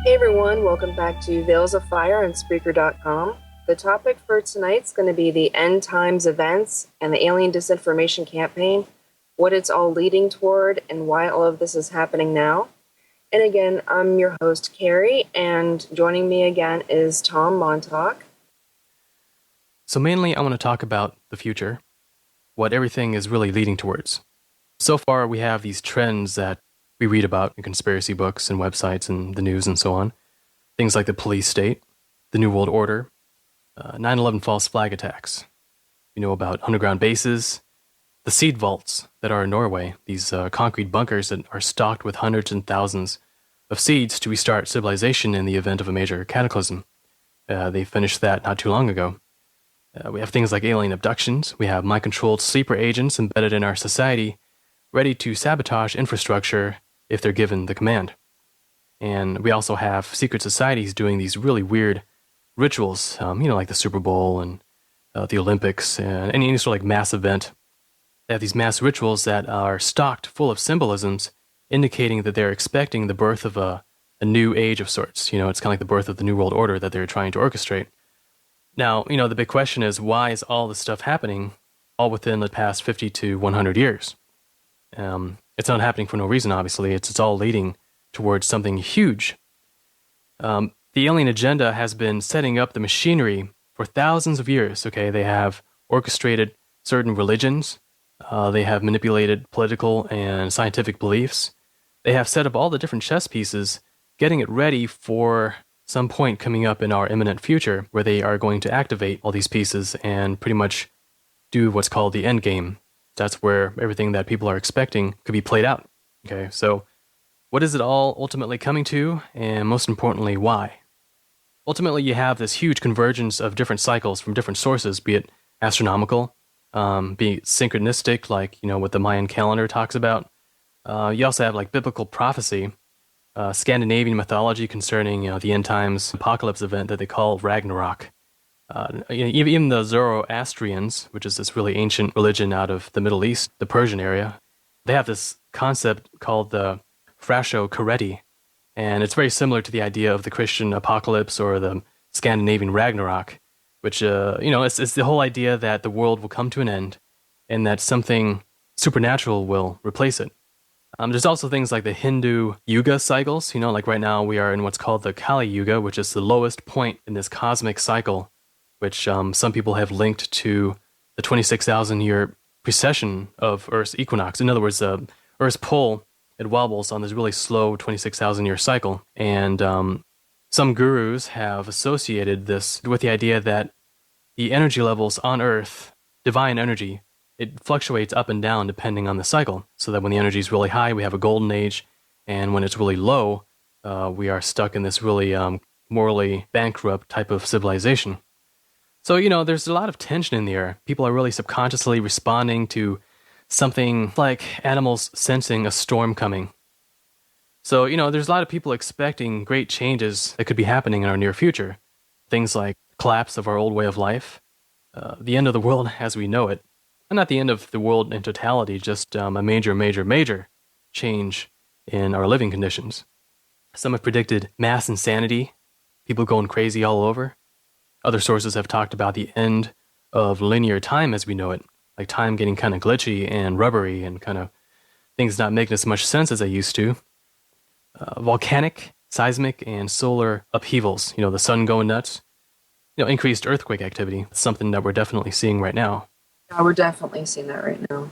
Hey everyone, welcome back to Veils of Fire on Spreaker.com. The topic for tonight's going to be the end times events and the alien disinformation campaign, what it's all leading toward, and why all of this is happening now. And again, I'm your host, Karrie, and joining me again is Tom Montalk. So mainly I want to talk about the future, what everything is really leading towards. So far we have these trends that we read about in conspiracy books and websites and the news and so on. Things like the police state, the New World Order, 9/11 false flag attacks. We know about underground bases, the seed vaults that are in Norway, these concrete bunkers that are stocked with hundreds and thousands of seeds to restart civilization in the event of a major cataclysm. They finished that not too long ago. We have things like alien abductions. We have mind-controlled sleeper agents embedded in our society, ready to sabotage infrastructure if they're given the command. And we also have secret societies doing these really weird rituals, like the Super Bowl and the Olympics and any sort of like mass event. They have these mass rituals that are stocked full of symbolisms, indicating that they're expecting the birth of a new age of sorts. It's kind of like the birth of the New World Order that they're trying to orchestrate. Now, the big question is, why is all this stuff happening all within the past 50 to 100 years? It's not happening for no reason, obviously. It's all leading towards something huge. The alien agenda has been setting up the machinery for thousands of years, okay? They have orchestrated certain religions. They have manipulated political and scientific beliefs. They have set up all the different chess pieces, getting it ready for some point coming up in our imminent future where they are going to activate all these pieces and pretty much do what's called the end game. That's where everything that people are expecting could be played out. Okay, so what is it all ultimately coming to, and most importantly, why? Ultimately, you have this huge convergence of different cycles from different sources, be it astronomical, be it synchronistic, like what the Mayan calendar talks about. You also have like biblical prophecy, Scandinavian mythology concerning the end times apocalypse event that they call Ragnarok. Even the Zoroastrians, which is this really ancient religion out of the Middle East, the Persian area, they have this concept called the Frasho Careti, and it's very similar to the idea of the Christian apocalypse or the Scandinavian Ragnarok, which it's the whole idea that the world will come to an end and that something supernatural will replace it. There's also things like the Hindu Yuga cycles. Like right now we are in what's called the Kali Yuga, which is the lowest point in this cosmic cycle, which some people have linked to the 26,000 year precession of Earth's equinox. In other words, Earth's pole, it wobbles on this really slow 26,000 year cycle. And some gurus have associated this with the idea that the energy levels on Earth, divine energy, it fluctuates up and down depending on the cycle. So that when the energy is really high, we have a golden age. And when it's really low, we are stuck in this really morally bankrupt type of civilization. So, there's a lot of tension in the air. People are really subconsciously responding to something like animals sensing a storm coming. So, there's a lot of people expecting great changes that could be happening in our near future. Things like collapse of our old way of life, the end of the world as we know it. And not the end of the world in totality, just a major change in our living conditions. Some have predicted mass insanity, people going crazy all over. Other sources have talked about the end of linear time as we know it, like time getting kind of glitchy and rubbery and kind of things not making as much sense as they used to. Volcanic, seismic, and solar upheavals, the sun going nuts. Increased earthquake activity. It's something that we're definitely seeing right now. Yeah, we're definitely seeing that right now.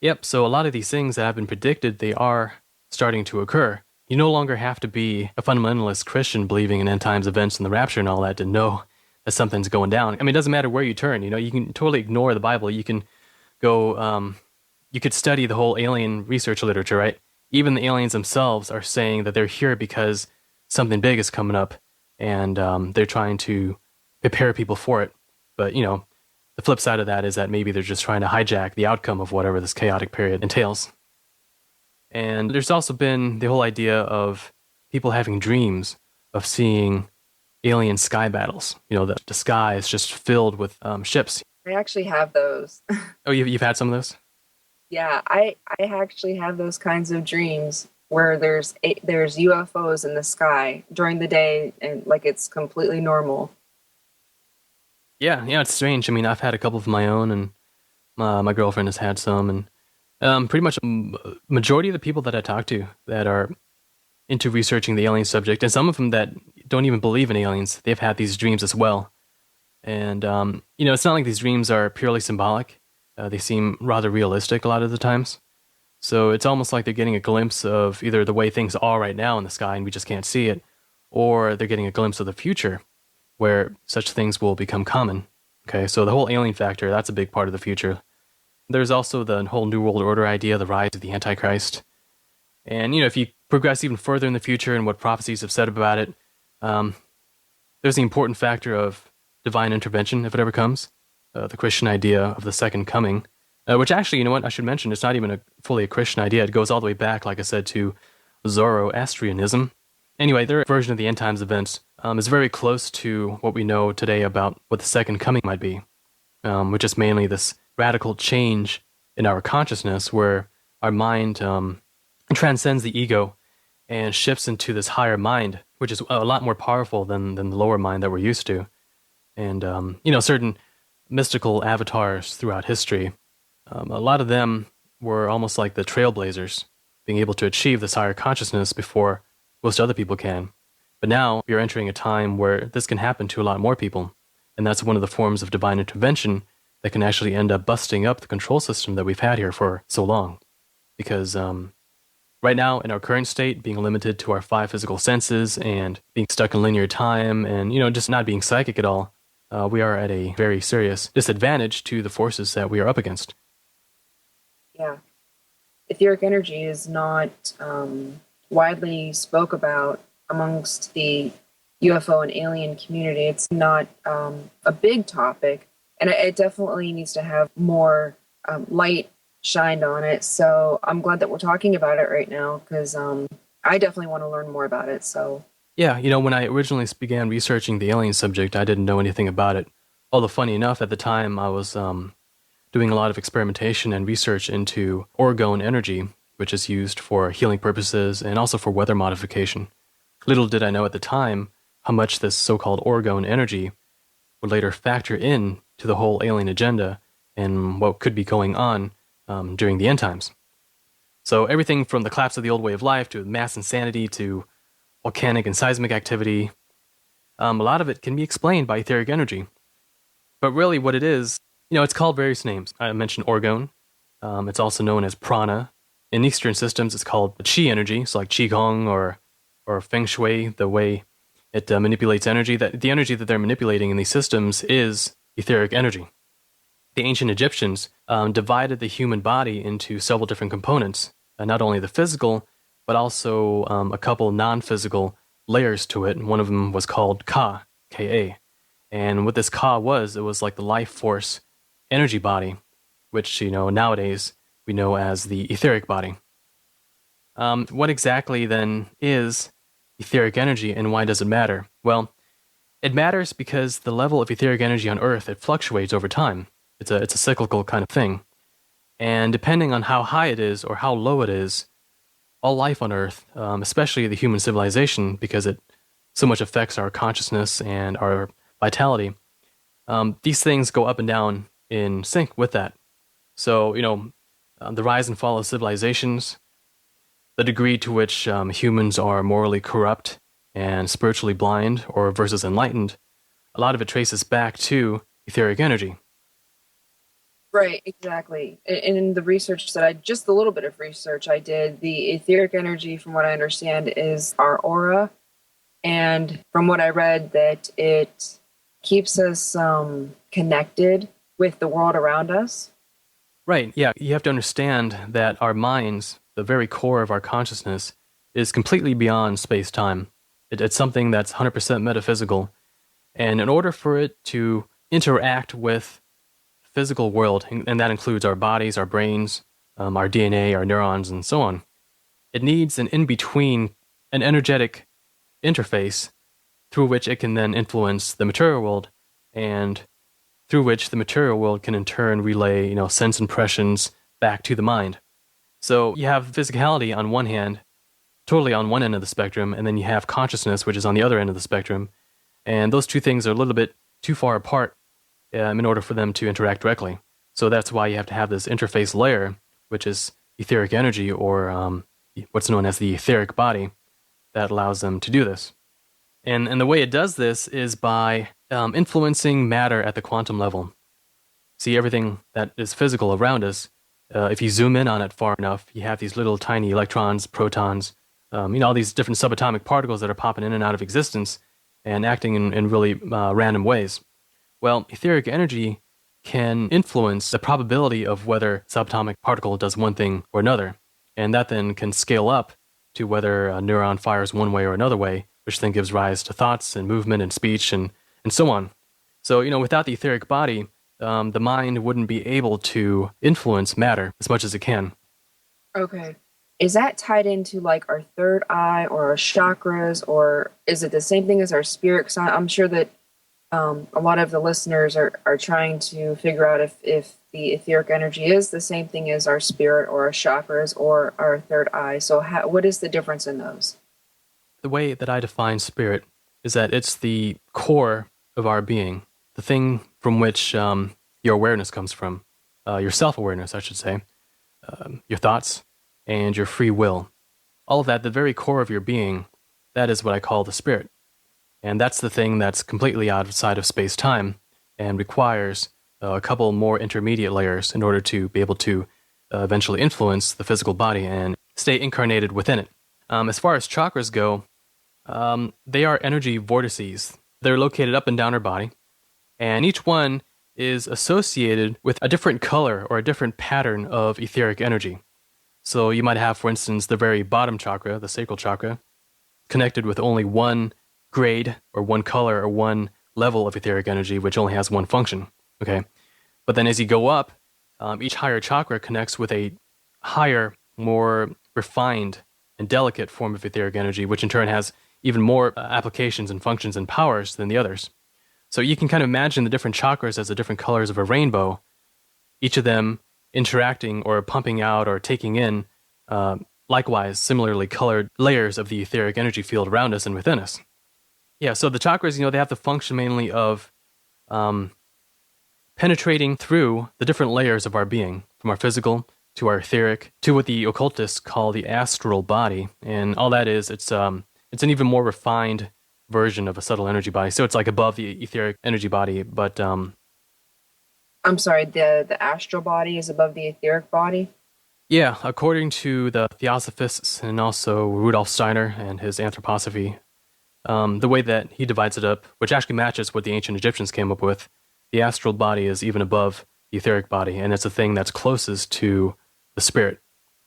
Yep, so a lot of these things that have been predicted, they are starting to occur. You no longer have to be a fundamentalist Christian believing in end times events and the rapture and all that to know that something's going down. I mean, it doesn't matter where you turn. You can totally ignore the Bible. You can go, you could study the whole alien research literature, right? Even the aliens themselves are saying that they're here because something big is coming up, and they're trying to prepare people for it. But, the flip side of that is that maybe they're just trying to hijack the outcome of whatever this chaotic period entails. And there's also been the whole idea of people having dreams of seeing alien sky battles. The sky is just filled with ships. I actually have those. Oh, you've had some of those? Yeah, I actually have those kinds of dreams. where there's UFOs in the sky during the day, and like it's completely normal. Yeah, it's strange. I mean, I've had a couple of my own, and my girlfriend has had some, and pretty much majority of the people that I talk to that are into researching the alien subject, and some of them that don't even believe in aliens, they've had these dreams as well. And it's not like these dreams are purely symbolic. They seem rather realistic a lot of the times. So it's almost like they're getting a glimpse of either the way things are right now in the sky and we just can't see it, or they're getting a glimpse of the future where such things will become common. Okay, so the whole alien factor, that's a big part of the future. There's also the whole New World Order idea, the rise of the Antichrist. And, if you progress even further in the future and what prophecies have said about it, um, there's the important factor of divine intervention, if it ever comes. The Christian idea of the second coming, which actually, you know what, I should mention, it's not even fully a Christian idea. It goes all the way back, like I said, to Zoroastrianism. Anyway, their version of the end times events is very close to what we know today about what the second coming might be, which is mainly this radical change in our consciousness where our mind transcends the ego and shifts into this higher mind, which is a lot more powerful than the lower mind that we're used to. And, certain mystical avatars throughout history, a lot of them were almost like the trailblazers, being able to achieve this higher consciousness before most other people can. But now we are entering a time where this can happen to a lot more people. And that's one of the forms of divine intervention that can actually end up busting up the control system that we've had here for so long. Because right now, in our current state, being limited to our 5 physical senses and being stuck in linear time and, just not being psychic at all, we are at a very serious disadvantage to the forces that we are up against. Yeah. Etheric energy is not widely spoke about amongst the UFO and alien community. It's not a big topic, and it definitely needs to have more light shined on it. So I'm glad that we're talking about it right now, because I definitely want to learn more about it. So yeah, when I originally began researching the alien subject, I didn't know anything about it. Although funny enough, at the time I was doing a lot of experimentation and research into orgone energy, which is used for healing purposes and also for weather modification. Little did I know at the time how much this so-called orgone energy would later factor in to the whole alien agenda and what could be going on during the end times. So everything from the collapse of the old way of life to mass insanity to volcanic and seismic activity, a lot of it can be explained by etheric energy. But really what it is, it's called various names. I mentioned orgone. It's also known as prana. In Eastern systems, it's called chi energy, so like qigong or feng shui, the way it manipulates energy. The energy that they're manipulating in these systems is etheric energy. The ancient Egyptians divided the human body into several different components, not only the physical, but also a couple non-physical layers to it. And one of them was called Ka, Ka. And what this Ka was, it was like the Lifeforce Energy body, which, nowadays we know as the etheric body. What exactly then is etheric energy and why does it matter? Well, it matters because the level of etheric energy on Earth, it fluctuates over time. It's a cyclical kind of thing. And depending on how high it is or how low it is, all life on Earth, especially the human civilization, because it so much affects our consciousness and our vitality, these things go up and down in sync with that. So, the rise and fall of civilizations, the degree to which humans are morally corrupt and spiritually blind or versus enlightened, a lot of it traces back to etheric energy. right, exactly. In the research that just the little bit of research I did, the etheric energy, from what I understand, is our aura. And from what I read, that it keeps us connected with the world around us. Right, yeah. You have to understand that our minds, the very core of our consciousness, is completely beyond space-time. It's something that's 100% metaphysical. And in order for it to interact with the physical world, and that includes our bodies, our brains, our DNA, our neurons, and so on, it needs an in-between, an energetic interface through which it can then influence the material world, and through which the material world can in turn relay, sense impressions back to the mind. So you have physicality on one hand, totally on one end of the spectrum, and then you have consciousness, which is on the other end of the spectrum. And those two things are a little bit too far apart in order for them to interact directly. So that's why you have to have this interface layer, which is etheric energy, or what's known as the etheric body, that allows them to do this. And the way it does this is by influencing matter at the quantum level. See, everything that is physical around us, if you zoom in on it far enough, you have these little tiny electrons, protons, all these different subatomic particles that are popping in and out of existence and acting in really random ways. Well, etheric energy can influence the probability of whether a subatomic particle does one thing or another, and that then can scale up to whether a neuron fires one way or another way, which then gives rise to thoughts and movement and speech and so on. So, without the etheric body, the mind wouldn't be able to influence matter as much as it can. Okay. Is that tied into like our third eye or our chakras, or is it the same thing as our spirit? Because I'm sure that a lot of the listeners are trying to figure out if the etheric energy is the same thing as our spirit or our chakras or our third eye. So what is the difference in those? The way that I define spirit is that it's the core of our being, the thing from which your awareness comes from, your self-awareness, I should say, your thoughts, and your free will. All of that, the very core of your being, that is what I call the spirit. And that's the thing that's completely outside of space-time and requires a couple more intermediate layers in order to be able to eventually influence the physical body and stay incarnated within it. As far as chakras go, they are energy vortices. They're located up and down our body, and each one is associated with a different color or a different pattern of etheric energy. So you might have, for instance, the very bottom chakra, the sacral chakra, connected with only one grade or one color or one level of etheric energy, which only has one function. Okay, but then as you go up, each higher chakra connects with a higher, more refined and delicate form of etheric energy, which in turn has even more applications and functions and powers than the others. So you can kind of imagine the different chakras as the different colors of a rainbow, each of them interacting or pumping out or taking in, likewise, similarly colored layers of the etheric energy field around us and within us. Yeah, so the chakras, they have the function mainly of penetrating through the different layers of our being, from our physical to our etheric to what the occultists call the astral body. And all that is, it's an even more refined version of a subtle energy body. So it's like above the etheric energy body, but I'm sorry, the astral body is above the etheric body? yeah, according to the Theosophists and also Rudolf Steiner and his anthroposophy, the way that he divides it up, which actually matches what the ancient Egyptians came up with, the astral body is even above the etheric body, and it's the thing that's closest to the spirit.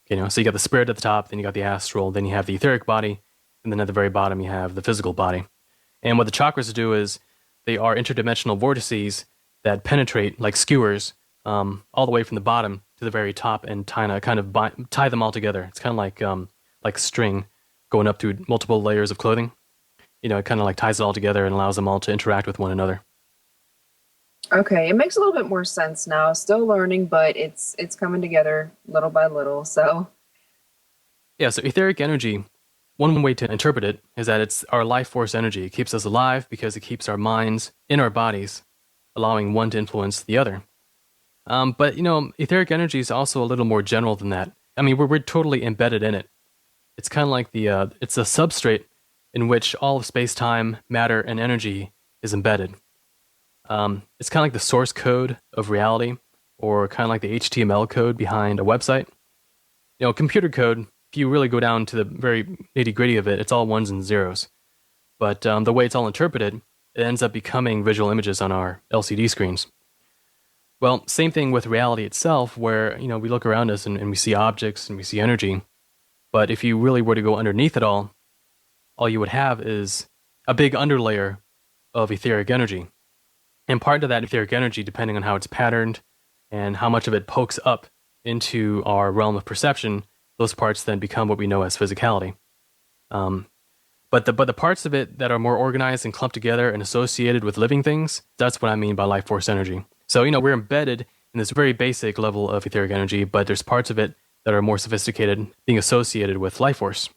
So you got the spirit at the top, then you got the astral, then you have the etheric body, and then at the very bottom you have the physical body. And what the chakras do is they are interdimensional vortices that penetrate like skewers all the way from the bottom to the very top and kind of tie them all together. It's kind of like string going up through multiple layers of clothing. It kind of like ties it all together and allows them all to interact with one another. Okay, it makes a little bit more sense now. Still learning, but it's coming together little by little. So yeah, so etheric energy, one way to interpret it is that it's our life force energy. It keeps us alive because it keeps our minds in our bodies, allowing one to influence the other. But etheric energy is also a little more general than that. I mean, we're totally embedded in it. It's kind of like it's a substrate in which all of space-time, matter, and energy is embedded. It's kind of like the source code of reality, or kind of like the HTML code behind a website. Computer code, if you really go down to the very nitty-gritty of it, it's all ones and zeros. But the way it's all interpreted, it ends up becoming visual images on our LCD screens. Well, same thing with reality itself, where we look around us and we see objects and we see energy. But if you really were to go underneath it all you would have is a big underlayer of etheric energy. And part of that etheric energy, depending on how it's patterned and how much of it pokes up into our realm of perception, those parts then become what we know as physicality. But the parts of it that are more organized and clumped together and associated with living things, that's what I mean by life force energy. So, we're embedded in this very basic level of etheric energy, but there's parts of it that are more sophisticated, being associated with life force.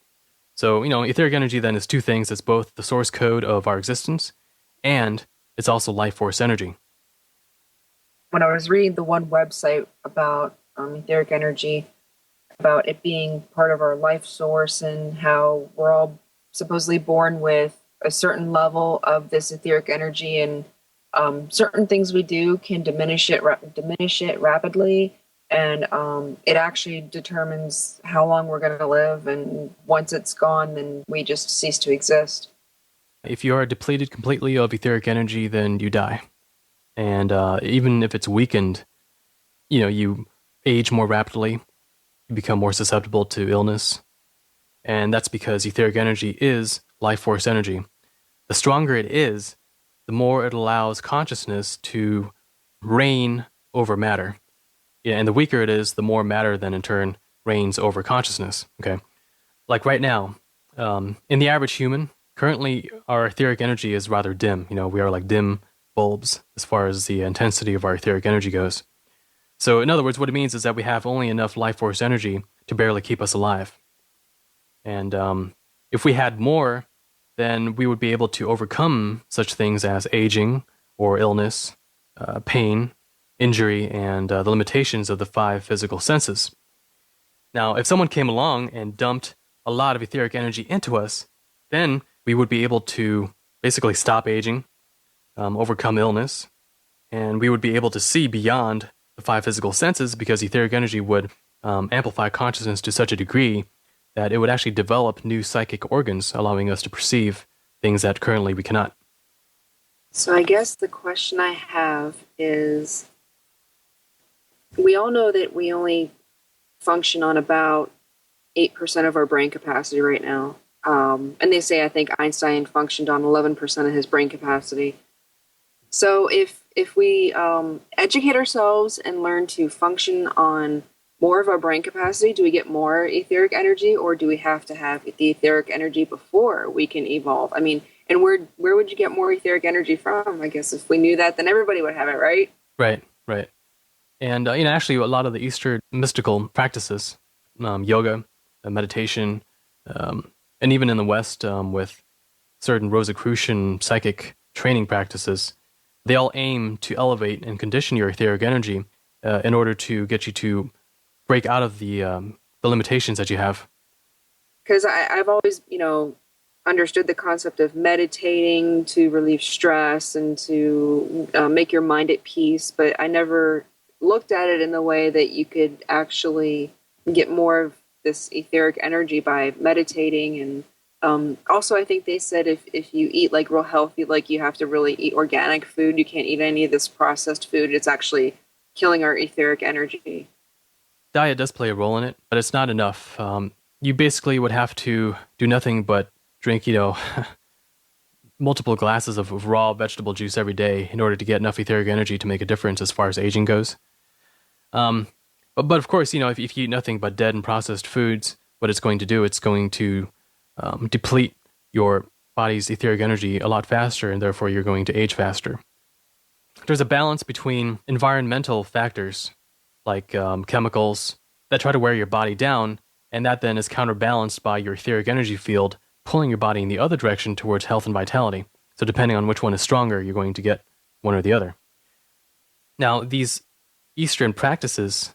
So, etheric energy then is two things. It's both the source code of our existence, and it's also life force energy. When I was reading the one website about etheric energy, about it being part of our life source and how we're all supposedly born with a certain level of this etheric energy, and certain things we do can diminish it rapidly, and it actually determines how long we're going to live, and once it's gone, then we just cease to exist. If you are depleted completely of etheric energy, then you die. And even if it's weakened, you age more rapidly, you become more susceptible to illness. And that's because etheric energy is life force energy. The stronger it is, the more it allows consciousness to reign over matter. Yeah, and the weaker it is, the more matter then in turn reigns over consciousness. Okay, like right now, in the average human, currently our etheric energy is rather dim. We are like dim bulbs as far as the intensity of our etheric energy goes. So in other words, what it means is that we have only enough life force energy to barely keep us alive. And if we had more, then we would be able to overcome such things as aging or illness, pain, injury, and the limitations of the 5 physical senses. Now, if someone came along and dumped a lot of etheric energy into us, then we would be able to basically stop aging, overcome illness, and we would be able to see beyond the 5 physical senses because etheric energy would amplify consciousness to such a degree that it would actually develop new psychic organs, allowing us to perceive things that currently we cannot. So I guess the question I have is, we all know that we only function on about 8% of our brain capacity right now. And they say, I think Einstein functioned on 11% of his brain capacity. So if we educate ourselves and learn to function on more of our brain capacity, do we get more etheric energy, or do we have to have the etheric energy before we can evolve? I mean, and where would you get more etheric energy from? I guess if we knew that, then everybody would have it, right? Right. And, actually a lot of the Eastern mystical practices, yoga, meditation, and even in the West with certain Rosicrucian psychic training practices, they all aim to elevate and condition your etheric energy in order to get you to break out of the limitations that you have. Because I've always, understood the concept of meditating to relieve stress and to make your mind at peace, but I never looked at it in the way that you could actually get more of this etheric energy by meditating. And also, I think they said if you eat like real healthy, like you have to really eat organic food, you can't eat any of this processed food. It's actually killing our etheric energy. Diet does play a role in it, but it's not enough. You basically would have to do nothing but drink, multiple glasses of raw vegetable juice every day in order to get enough etheric energy to make a difference as far as aging goes. But of course, if you eat nothing but dead and processed foods, what it's going to do, it's going to deplete your body's etheric energy a lot faster, and therefore you're going to age faster. There's a balance between environmental factors like chemicals that try to wear your body down, and that then is counterbalanced by your etheric energy field pulling your body in the other direction towards health and vitality. So depending on which one is stronger, you're going to get one or the other. Now, these Eastern practices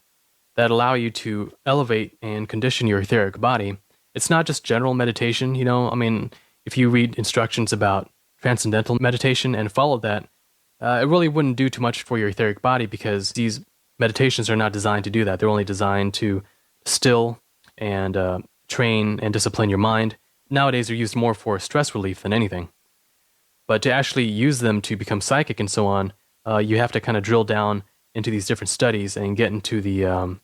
that allow you to elevate and condition your etheric body, it's not just general meditation, if you read instructions about transcendental meditation and follow that, it really wouldn't do too much for your etheric body because these meditations are not designed to do that. They're only designed to still and train and discipline your mind. Nowadays, they're used more for stress relief than anything. But to actually use them to become psychic and so on, you have to kind of drill down into these different studies and get into the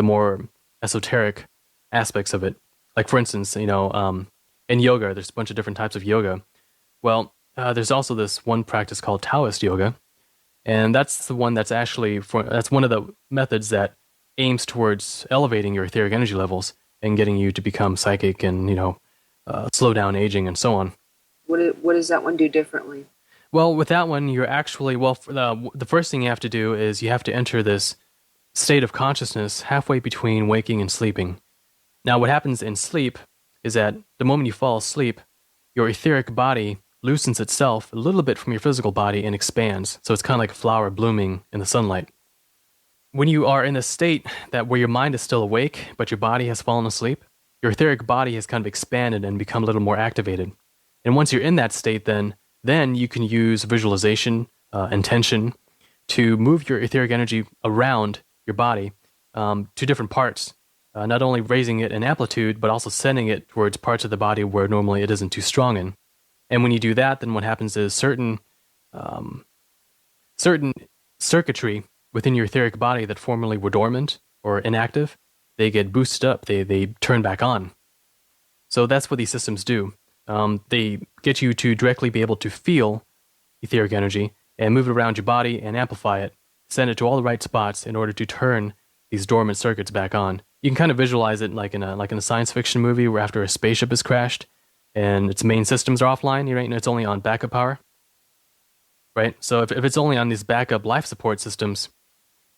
more esoteric aspects of it. Like for instance, in yoga, there's a bunch of different types of yoga. Well, there's also this one practice called Taoist yoga, and that's the one that's actually that's one of the methods that aims towards elevating your etheric energy levels and getting you to become psychic and slow down aging and so on. What does that one do differently? Well, with that one, you're actually the first thing you have to do is you have to enter this state of consciousness halfway between waking and sleeping. Now, what happens in sleep is that the moment you fall asleep, your etheric body loosens itself a little bit from your physical body and expands. So it's kind of like a flower blooming in the sunlight. When you are in a state that where your mind is still awake, but your body has fallen asleep, your etheric body has kind of expanded and become a little more activated. And once you're in that state, then you can use visualization, intention, to move your etheric energy around your body to different parts, not only raising it in amplitude, but also sending it towards parts of the body where normally it isn't too strong in. And when you do that, then what happens is certain circuitry within your etheric body that formerly were dormant or inactive, they get boosted up, they turn back on. So that's what these systems do. They get you to directly be able to feel etheric energy and move it around your body and amplify it, send it to all the right spots in order to turn these dormant circuits back on. You can kind of visualize it like in a science fiction movie where after a spaceship has crashed and its main systems are offline, right? And it's only on backup power, right? So if it's only on these backup life support systems,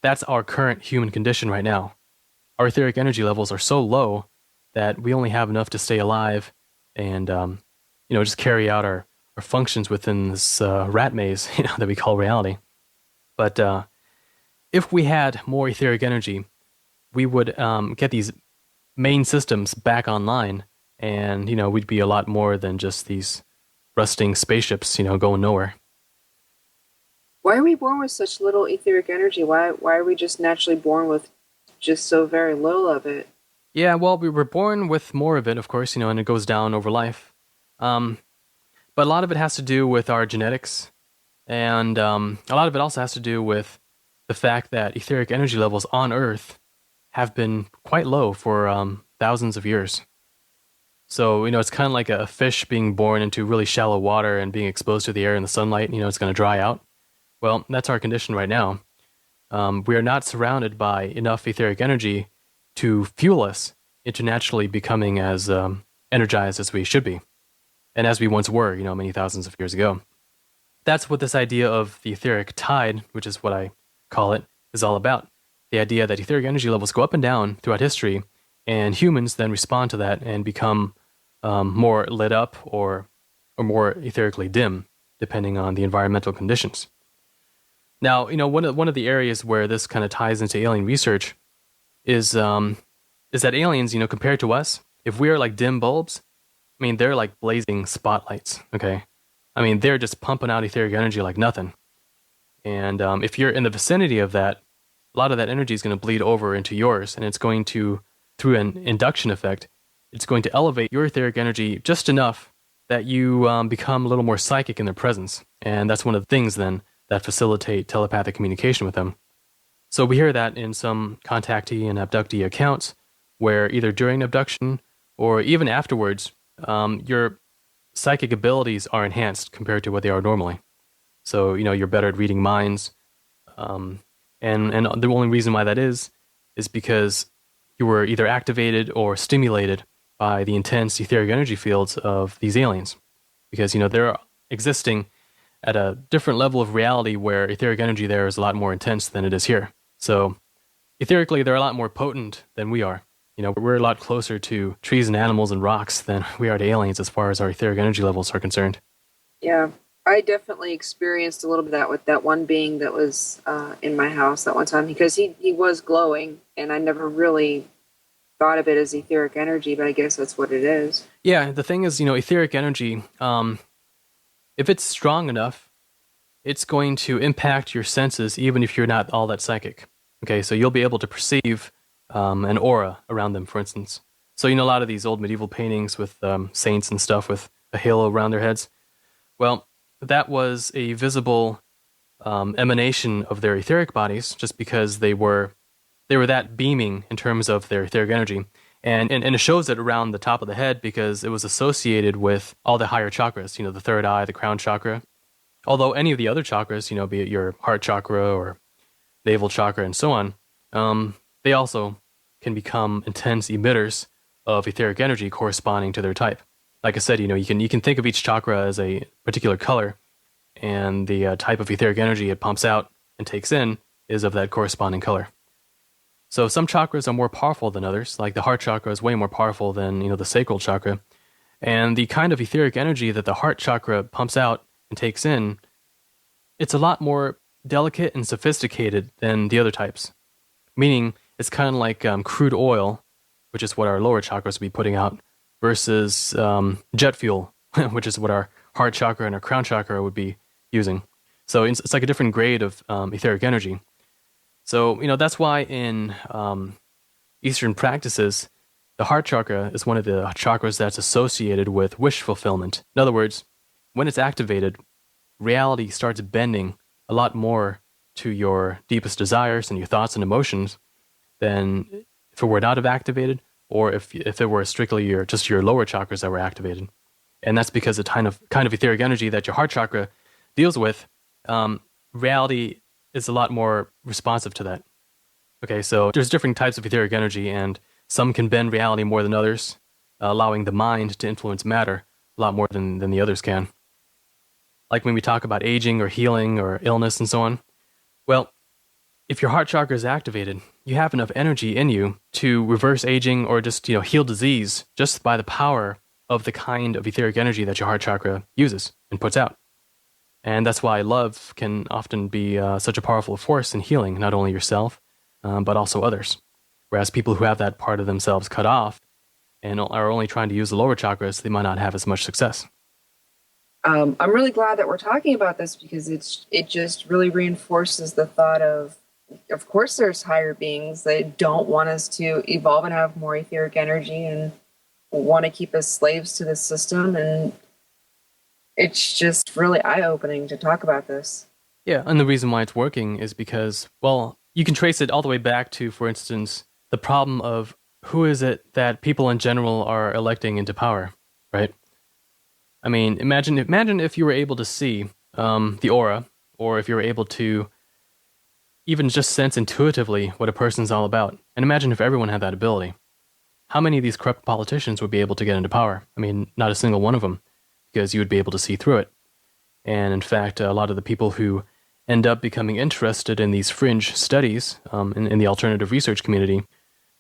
that's our current human condition right now. Our etheric energy levels are so low that we only have enough to stay alive and just carry out our functions within this rat maze that we call reality. But if we had more etheric energy, we would get these main systems back online, and we'd be a lot more than just these rusting spaceships going nowhere. Why are we born with such little etheric energy? Why are we just naturally born with just so very little of it? Yeah, well, we were born with more of it, of course, and it goes down over life. But a lot of it has to do with our genetics, and a lot of it also has to do with the fact that etheric energy levels on Earth have been quite low for thousands of years. So, it's kind of like a fish being born into really shallow water and being exposed to the air and the sunlight, it's going to dry out. Well, that's our condition right now. We are not surrounded by enough etheric energy to fuel us into naturally becoming as energized as we should be, and as we once were, many thousands of years ago. That's what this idea of the etheric tide, which is what I call it, is all about. The idea that etheric energy levels go up and down throughout history, and humans then respond to that and become more lit up or more etherically dim, depending on the environmental conditions. Now, one of the areas where this kind of ties into alien research is that aliens, compared to us, if we are like dim bulbs, they're like blazing spotlights, okay? They're just pumping out etheric energy like nothing. And if you're in the vicinity of that, a lot of that energy is going to bleed over into yours, and it's going to, through an induction effect, it's going to elevate your etheric energy just enough that you become a little more psychic in their presence. And that's one of the things, then, that facilitate telepathic communication with them. So we hear that in some contactee and abductee accounts, where either during abduction or even afterwards, your psychic abilities are enhanced compared to what they are normally. So, you're better at reading minds. And the only reason why that is because you were either activated or stimulated by the intense etheric energy fields of these aliens. Because, they're existing at a different level of reality where etheric energy there is a lot more intense than it is here. So, etherically, they're a lot more potent than we are. We're a lot closer to trees and animals and rocks than we are to aliens as far as our etheric energy levels are concerned. Yeah, I definitely experienced a little bit of that with that one being that was in my house that one time, because he was glowing, and I never really thought of it as etheric energy, but I guess that's what it is. Yeah, the thing is, etheric energy, if it's strong enough, it's going to impact your senses even if you're not all that psychic. Okay, so you'll be able to perceive an aura around them, for instance. So, a lot of these old medieval paintings with saints and stuff with a halo around their heads. Well, that was a visible emanation of their etheric bodies, just because they were that beaming in terms of their etheric energy. And it shows it around the top of the head because it was associated with all the higher chakras, the third eye, the crown chakra. Although any of the other chakras, be it your heart chakra or navel chakra and so on, they also can become intense emitters of etheric energy corresponding to their type. Like I said, you can think of each chakra as a particular color, and the type of etheric energy it pumps out and takes in is of that corresponding color. So some chakras are more powerful than others. Like the heart chakra is way more powerful than, the sacral chakra. And the kind of etheric energy that the heart chakra pumps out and takes in, it's a lot more delicate and sophisticated than the other types. Meaning, it's kind of like crude oil, which is what our lower chakras would be putting out, versus jet fuel, which is what our heart chakra and our crown chakra would be using. So it's like a different grade of etheric energy. So, that's why in Eastern practices, the heart chakra is one of the chakras that's associated with wish fulfillment. In other words, when it's activated, reality starts bending a lot more to your deepest desires and your thoughts and emotions than if it were not have activated, or if it were strictly your lower chakras that were activated. And that's because the kind of etheric energy that your heart chakra deals with, reality is a lot more responsive to that. Okay, so there's different types of etheric energy, and some can bend reality more than others, allowing the mind to influence matter a lot more than the others can. Like when we talk about aging or healing or illness and so on. Well, if your heart chakra is activated, you have enough energy in you to reverse aging or just heal disease just by the power of the kind of etheric energy that your heart chakra uses and puts out. And that's why love can often be such a powerful force in healing not only yourself, but also others. Whereas people who have that part of themselves cut off and are only trying to use the lower chakras, they might not have as much success. I'm really glad that we're talking about this because it just really reinforces the thought of course, there's higher beings that don't want us to evolve and have more etheric energy and want to keep us slaves to the system. And it's just really eye-opening to talk about this. Yeah, and the reason why it's working is because, well, you can trace it all the way back to, for instance, the problem of who is it that people in general are electing into power, right? I mean, imagine if you were able to see the aura, or if you were able to even just sense intuitively what a person's all about. And imagine if everyone had that ability. How many of these corrupt politicians would be able to get into power? I mean, not a single one of them, because you would be able to see through it. And in fact, a lot of the people who end up becoming interested in these fringe studies in the alternative research community,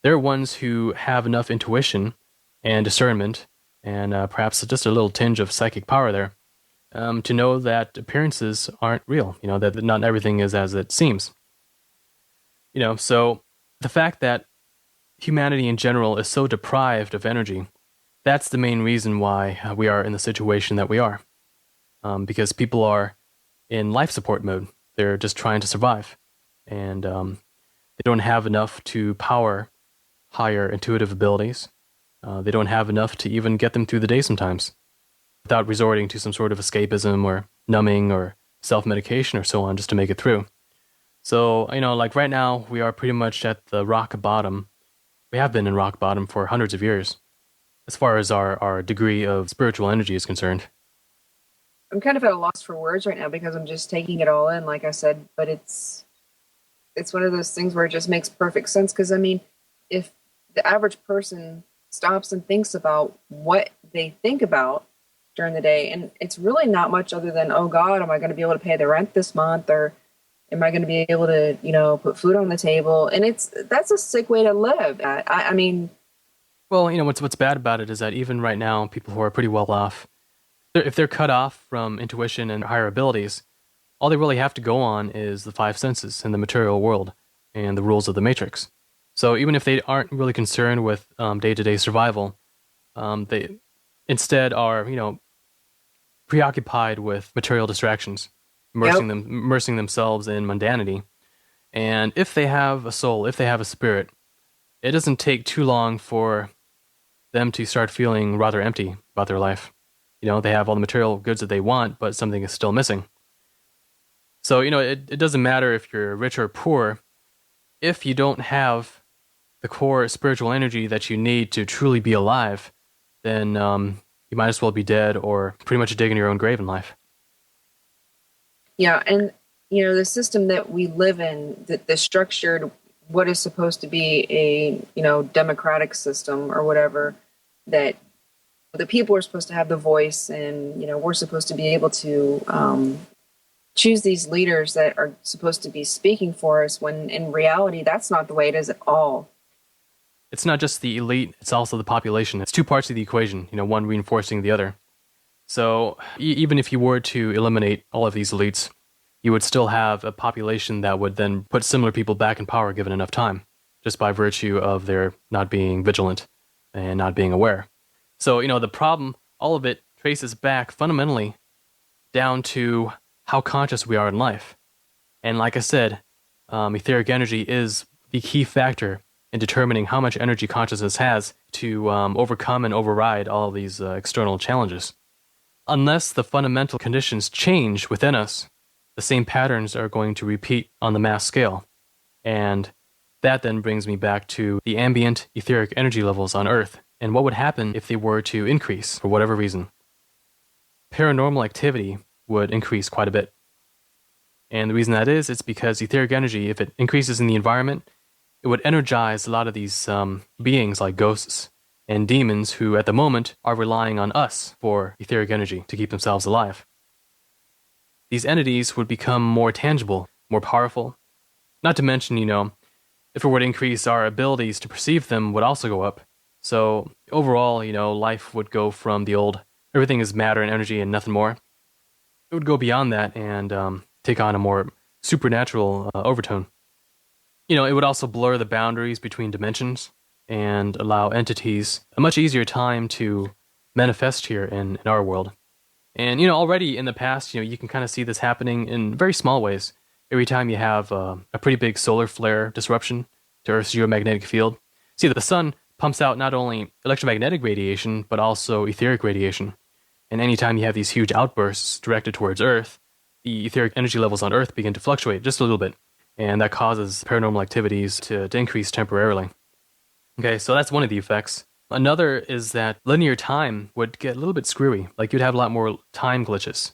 they're ones who have enough intuition and discernment and perhaps just a little tinge of psychic power there to know that appearances aren't real, that not everything is as it seems. So the fact that humanity in general is so deprived of energy, that's the main reason why we are in the situation that we are. Because people are in life support mode. They're just trying to survive. And they don't have enough to power higher intuitive abilities. They don't have enough to even get them through the day sometimes without resorting to some sort of escapism or numbing or self-medication or so on just to make it through. So, like right now, we are pretty much at the rock bottom. We have been in rock bottom for hundreds of years, as far as our degree of spiritual energy is concerned. I'm kind of at a loss for words right now because I'm just taking it all in, like I said, but it's one of those things where it just makes perfect sense. Because, I mean, if the average person stops and thinks about what they think about during the day, and it's really not much other than, oh God, am I going to be able to pay the rent this month? Or am I going to be able to, put food on the table? And that's a sick way to live. I mean... Well, what's bad about it is that even right now, people who are pretty well off, if they're cut off from intuition and higher abilities, all they really have to go on is the five senses and the material world and the rules of the matrix. So even if they aren't really concerned with day-to-day survival, they instead are, preoccupied with material distractions, immersing themselves in mundanity. And if they have a soul, if they have a spirit, it doesn't take too long for them to start feeling rather empty about their life. They have all the material goods that they want, but something is still missing. So, it doesn't matter if you're rich or poor. If you don't have the core spiritual energy that you need to truly be alive, then you might as well be dead or pretty much digging your own grave in life. Yeah, and, the system that we live in, the structured, what is supposed to be a, democratic system or whatever, that the people are supposed to have the voice and, we're supposed to be able to choose these leaders that are supposed to be speaking for us when in reality that's not the way it is at all. It's not just the elite, it's also the population. It's two parts of the equation, one reinforcing the other. So even if you were to eliminate all of these elites, you would still have a population that would then put similar people back in power given enough time, just by virtue of their not being vigilant and not being aware. So, the problem, all of it traces back fundamentally down to how conscious we are in life. And like I said, etheric energy is the key factor in determining how much energy consciousness has to overcome and override all of these external challenges. Unless the fundamental conditions change within us, the same patterns are going to repeat on the mass scale. And that then brings me back to the ambient etheric energy levels on Earth and what would happen if they were to increase for whatever reason. Paranormal activity would increase quite a bit. And the reason that is, it's because etheric energy, if it increases in the environment, it would energize a lot of these beings like ghosts and demons who at the moment are relying on us for etheric energy to keep themselves alive. These entities would become more tangible, more powerful. Not to mention, if it were to increase, our abilities to perceive them would also go up. So overall, life would go from the old, everything is matter and energy and nothing more. It would go beyond that and take on a more supernatural overtone. It would also blur the boundaries between dimensions and allow entities a much easier time to manifest here in our world. And, already in the past, you can kind of see this happening in very small ways. Every time you have a pretty big solar flare disruption to Earth's geomagnetic field, see that the sun pumps out not only electromagnetic radiation, but also etheric radiation. And anytime you have these huge outbursts directed towards Earth, the etheric energy levels on Earth begin to fluctuate just a little bit. And that causes paranormal activities to increase temporarily. Okay, so that's one of the effects. Another is that linear time would get a little bit screwy. Like you'd have a lot more time glitches.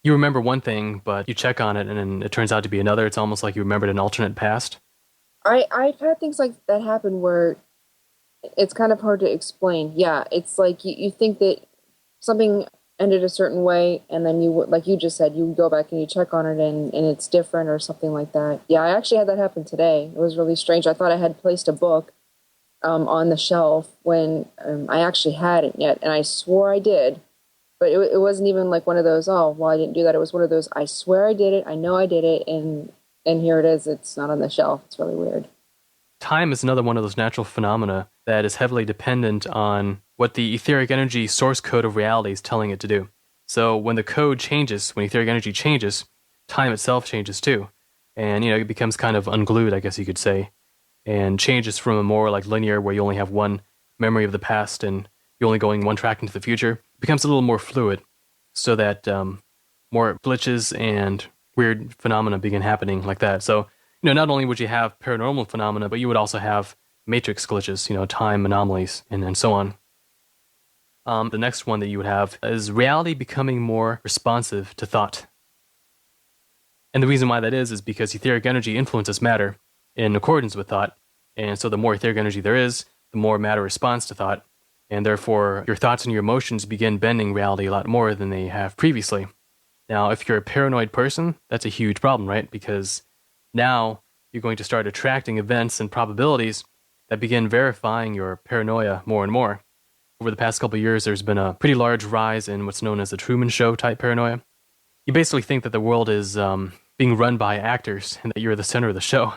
You remember one thing, but you check on it and then it turns out to be another. It's almost like you remembered an alternate past. I've had things like that happen where it's kind of hard to explain. Yeah, it's like you think that something ended a certain way, and then like you just said, you go back and you check on it and it's different or something like that. Yeah, I actually had that happen today. It was really strange. I thought I had placed a book on the shelf when I actually hadn't yet, and I swore I did. But it wasn't even like one of those, oh, well, I didn't do that. It was one of those, I swear I did it, I know I did it, and here it is. It's not on the shelf. It's really weird. Time is another one of those natural phenomena that is heavily dependent on what the etheric energy source code of reality is telling it to do. So when the code changes, when etheric energy changes, time itself changes too. And, it becomes kind of unglued, I guess you could say, and changes from a more like linear where you only have one memory of the past and you're only going one track into the future. It becomes a little more fluid so that more glitches and weird phenomena begin happening like that. So, not only would you have paranormal phenomena, but you would also have matrix glitches, time anomalies, and so on. The next one that you would have is reality becoming more responsive to thought. And the reason why that is because etheric energy influences matter in accordance with thought. And so the more etheric energy there is, the more matter responds to thought. And therefore, your thoughts and your emotions begin bending reality a lot more than they have previously. Now, if you're a paranoid person, that's a huge problem, right? Because now you're going to start attracting events and probabilities that begin verifying your paranoia more and more. Over the past couple of years, there's been a pretty large rise in what's known as the Truman Show type paranoia. You basically think that the world is being run by actors and that you're the center of the show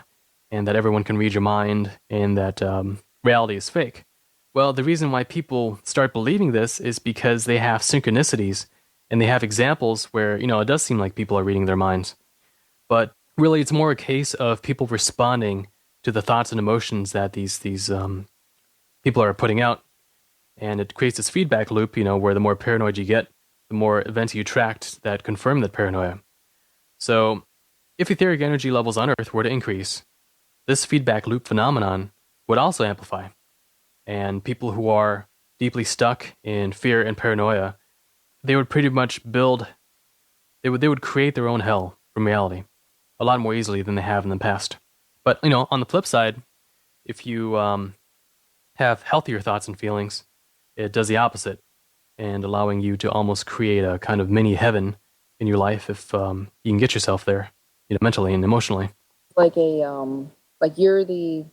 and that everyone can read your mind and that reality is fake. Well, the reason why people start believing this is because they have synchronicities and they have examples where, it does seem like people are reading their minds. But really, it's more a case of people responding to the thoughts and emotions that these people are putting out. And it creates this feedback loop, where the more paranoid you get, the more events you attract that confirm that paranoia. So, if etheric energy levels on Earth were to increase, this feedback loop phenomenon would also amplify. And people who are deeply stuck in fear and paranoia, they would pretty much they would create their own hell from reality a lot more easily than they have in the past. But, on the flip side, if you have healthier thoughts and feelings, it does the opposite, and allowing you to almost create a kind of mini heaven in your life if you can get yourself there, mentally and emotionally. Like like you're the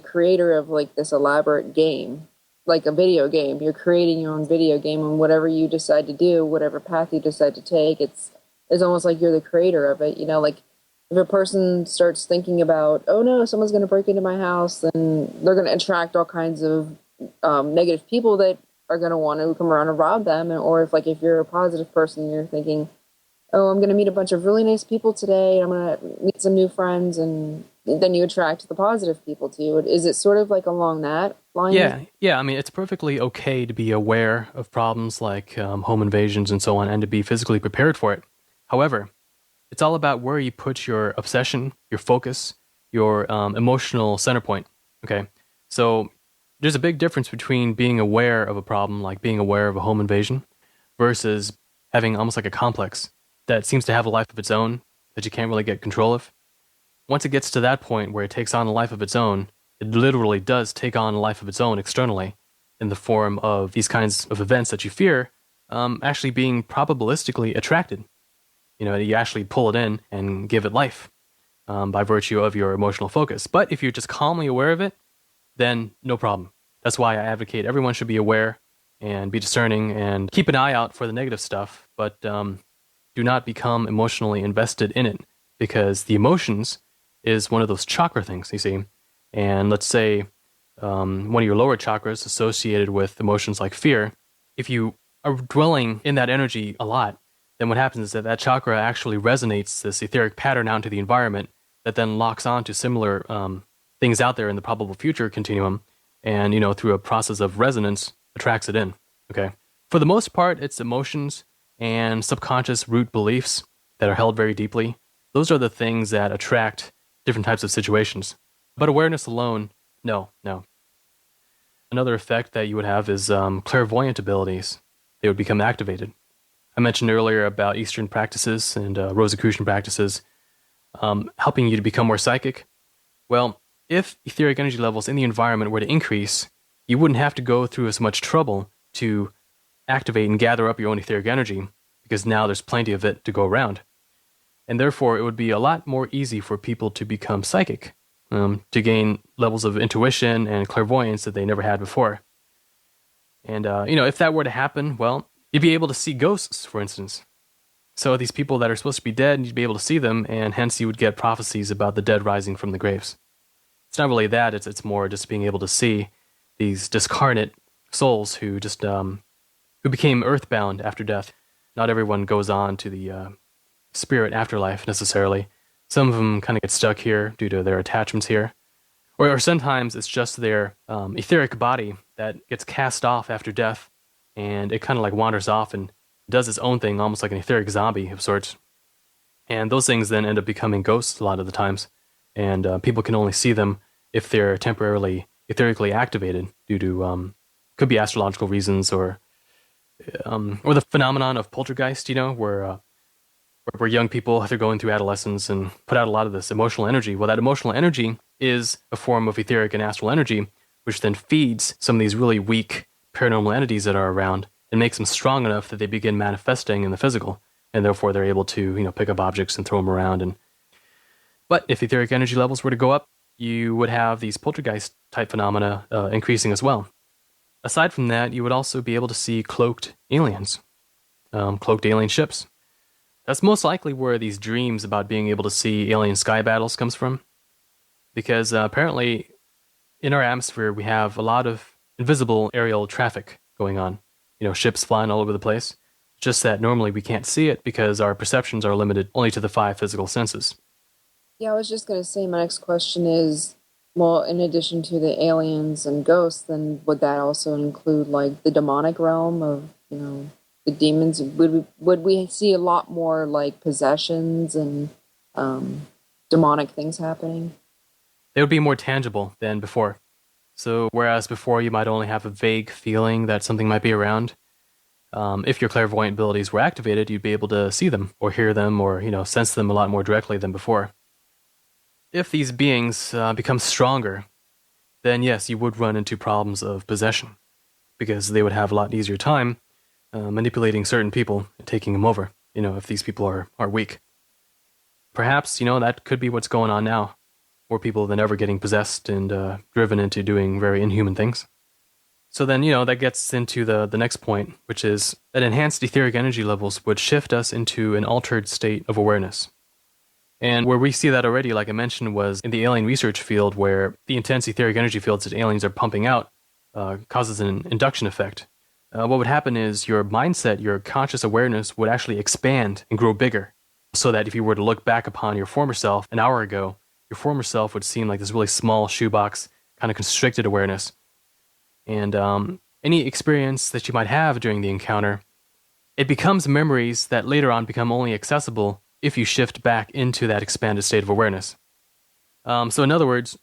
creator of like this elaborate game, like a video game. You're creating your own video game, and whatever you decide to do, whatever path you decide to take, it's almost like you're the creator of it. Like if a person starts thinking about, oh no, someone's going to break into my house, then they're going to attract all kinds of negative people that are going to want to come around and rob them. Or if you're a positive person, you're thinking, oh, I'm going to meet a bunch of really nice people today. I'm going to meet some new friends, and then you attract the positive people to you. Is it sort of like along that line? Yeah. I mean, it's perfectly okay to be aware of problems like home invasions and so on, and to be physically prepared for it. However, it's all about where you put your obsession, your focus, your emotional center point. Okay, so there's a big difference between being aware of a problem, like being aware of a home invasion, versus having almost like a complex that seems to have a life of its own that you can't really get control of. Once it gets to that point where it takes on a life of its own, it literally does take on a life of its own externally in the form of these kinds of events that you fear actually being probabilistically attracted. You actually pull it in and give it life by virtue of your emotional focus. But if you're just calmly aware of it, then no problem. That's why I advocate everyone should be aware and be discerning and keep an eye out for the negative stuff, but do not become emotionally invested in it, because the emotions is one of those chakra things, you see. And let's say one of your lower chakras associated with emotions like fear, if you are dwelling in that energy a lot, then what happens is that chakra actually resonates this etheric pattern out into the environment that then locks on to similar things out there in the probable future continuum, and, through a process of resonance, attracts it in, okay? For the most part, it's emotions and subconscious root beliefs that are held very deeply. Those are the things that attract different types of situations. But awareness alone, no. Another effect that you would have is clairvoyant abilities. They would become activated. I mentioned earlier about Eastern practices and Rosicrucian practices helping you to become more psychic. Well, if etheric energy levels in the environment were to increase, you wouldn't have to go through as much trouble to activate and gather up your own etheric energy, because now there's plenty of it to go around. And therefore, it would be a lot more easy for people to become psychic, to gain levels of intuition and clairvoyance that they never had before. And, if that were to happen, well, you'd be able to see ghosts, for instance. So these people that are supposed to be dead, you'd be able to see them, and hence you would get prophecies about the dead rising from the graves. It's not really that, it's more just being able to see these discarnate souls who just who became earthbound after death. Not everyone goes on to the spirit afterlife necessarily. Some of them kind of get stuck here due to their attachments here. Or sometimes it's just their etheric body that gets cast off after death, and it kind of like wanders off and does its own thing, almost like an etheric zombie of sorts. And those things then end up becoming ghosts a lot of the times, and people can only see them if they're temporarily etherically activated due to could be astrological reasons, or the phenomenon of poltergeist, where young people, they're going through adolescence and put out a lot of this emotional energy. Well, that emotional energy is a form of etheric and astral energy, which then feeds some of these really weak paranormal entities that are around and makes them strong enough that they begin manifesting in the physical, and therefore they're able to, pick up objects and throw them around. But if etheric energy levels were to go up, you would have these poltergeist type phenomena increasing as well. Aside from that, you would also be able to see cloaked aliens, cloaked alien ships. That's most likely where these dreams about being able to see alien sky battles comes from, because apparently in our atmosphere we have a lot of invisible aerial traffic going on, ships flying all over the place, just that normally we can't see it because our perceptions are limited only to the 5 physical senses. Yeah, I was just going to say, my next question is, well, in addition to the aliens and ghosts, then would that also include like the demonic realm of, the demons? Would we see a lot more like possessions and demonic things happening? They would be more tangible than before. So whereas before you might only have a vague feeling that something might be around, if your clairvoyant abilities were activated, you'd be able to see them or hear them or, sense them a lot more directly than before. If these beings become stronger, then yes, you would run into problems of possession, because they would have a lot easier time manipulating certain people and taking them over. if these people are weak. Perhaps, that could be what's going on now. More people than ever getting possessed and driven into doing very inhuman things. So then, that gets into the next point, which is that enhanced etheric energy levels would shift us into an altered state of awareness. And where we see that already, like I mentioned, was in the alien research field, where the intense etheric energy fields that aliens are pumping out causes an induction effect. What would happen is your mindset, your conscious awareness would actually expand and grow bigger. So that if you were to look back upon your former self an hour ago, your former self would seem like this really small shoebox, kind of constricted awareness. And any experience that you might have during the encounter, it becomes memories that later on become only accessible if you shift back into that expanded state of awareness. So in other words,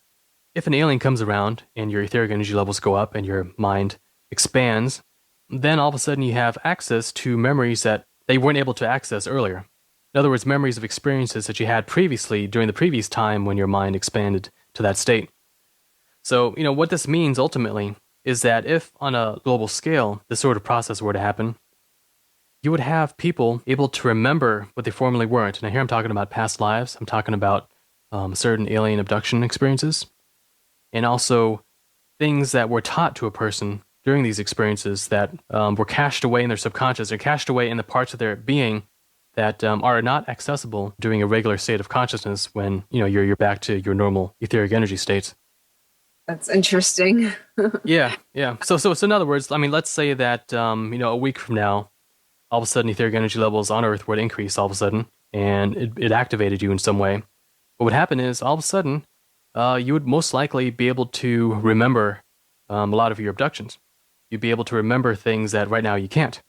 if an alien comes around and your etheric energy levels go up and your mind expands, then all of a sudden you have access to memories that they weren't able to access earlier. In other words, memories of experiences that you had previously during the previous time when your mind expanded to that state. So, what this means ultimately is that if on a global scale this sort of process were to happen, you would have people able to remember what they formerly weren't. Now here I'm talking about past lives. I'm talking about certain alien abduction experiences, and also things that were taught to a person during these experiences that were cached away in their subconscious or cached away in the parts of their being that are not accessible during a regular state of consciousness when you're back to your normal etheric energy states. That's interesting. Yeah. So in other words, let's say that a week from now, all of a sudden etheric energy levels on Earth would increase all of a sudden, and it activated you in some way. What would happen is all of a sudden, you would most likely be able to remember a lot of your abductions. You'd be able to remember things that right now you can't.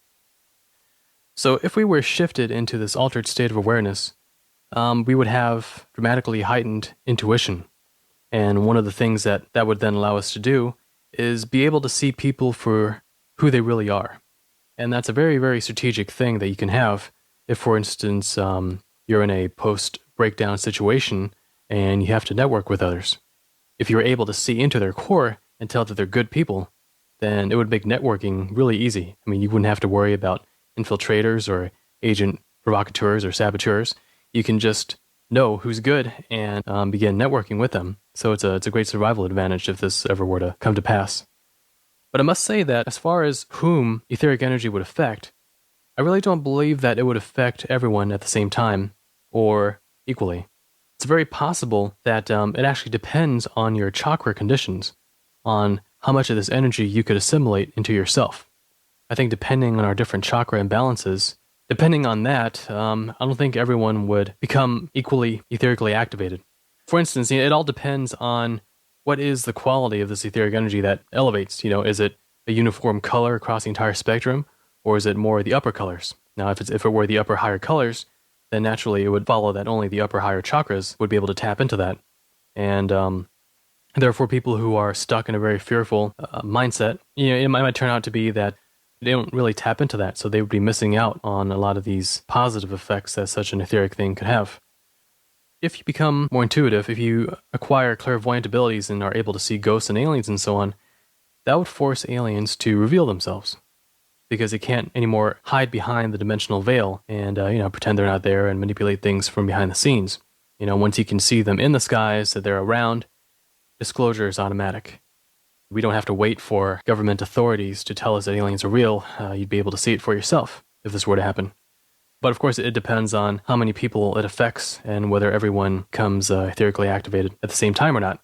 So if we were shifted into this altered state of awareness, we would have dramatically heightened intuition. And one of the things that would then allow us to do is be able to see people for who they really are. And that's a very, very strategic thing that you can have if, for instance, you're in a post-breakdown situation and you have to network with others. If you're able to see into their core and tell that they're good people, then it would make networking really easy. You wouldn't have to worry about infiltrators or agent provocateurs or saboteurs. You can just know who's good and begin networking with them. So it's a great survival advantage if this ever were to come to pass. But I must say that as far as whom etheric energy would affect, I really don't believe that it would affect everyone at the same time or equally. It's very possible that it actually depends on your chakra conditions, on how much of this energy you could assimilate into yourself. I think depending on our different chakra imbalances, depending on that, I don't think everyone would become equally etherically activated. For instance, it all depends on what is the quality of this etheric energy that elevates. Is it a uniform color across the entire spectrum, or is it more the upper colors? Now, if it were the upper higher colors, then naturally it would follow that only the upper higher chakras would be able to tap into that. And therefore, people who are stuck in a very fearful mindset, it might turn out to be that they don't really tap into that, so they would be missing out on a lot of these positive effects that such an etheric thing could have. If you become more intuitive, if you acquire clairvoyant abilities and are able to see ghosts and aliens and so on, that would force aliens to reveal themselves, because they can't anymore hide behind the dimensional veil and pretend they're not there and manipulate things from behind the scenes. Once you can see them in the skies, that they're around, disclosure is automatic. We don't have to wait for government authorities to tell us that aliens are real. You'd be able to see it for yourself if this were to happen. But of course, it depends on how many people it affects and whether everyone comes etherically activated at the same time or not.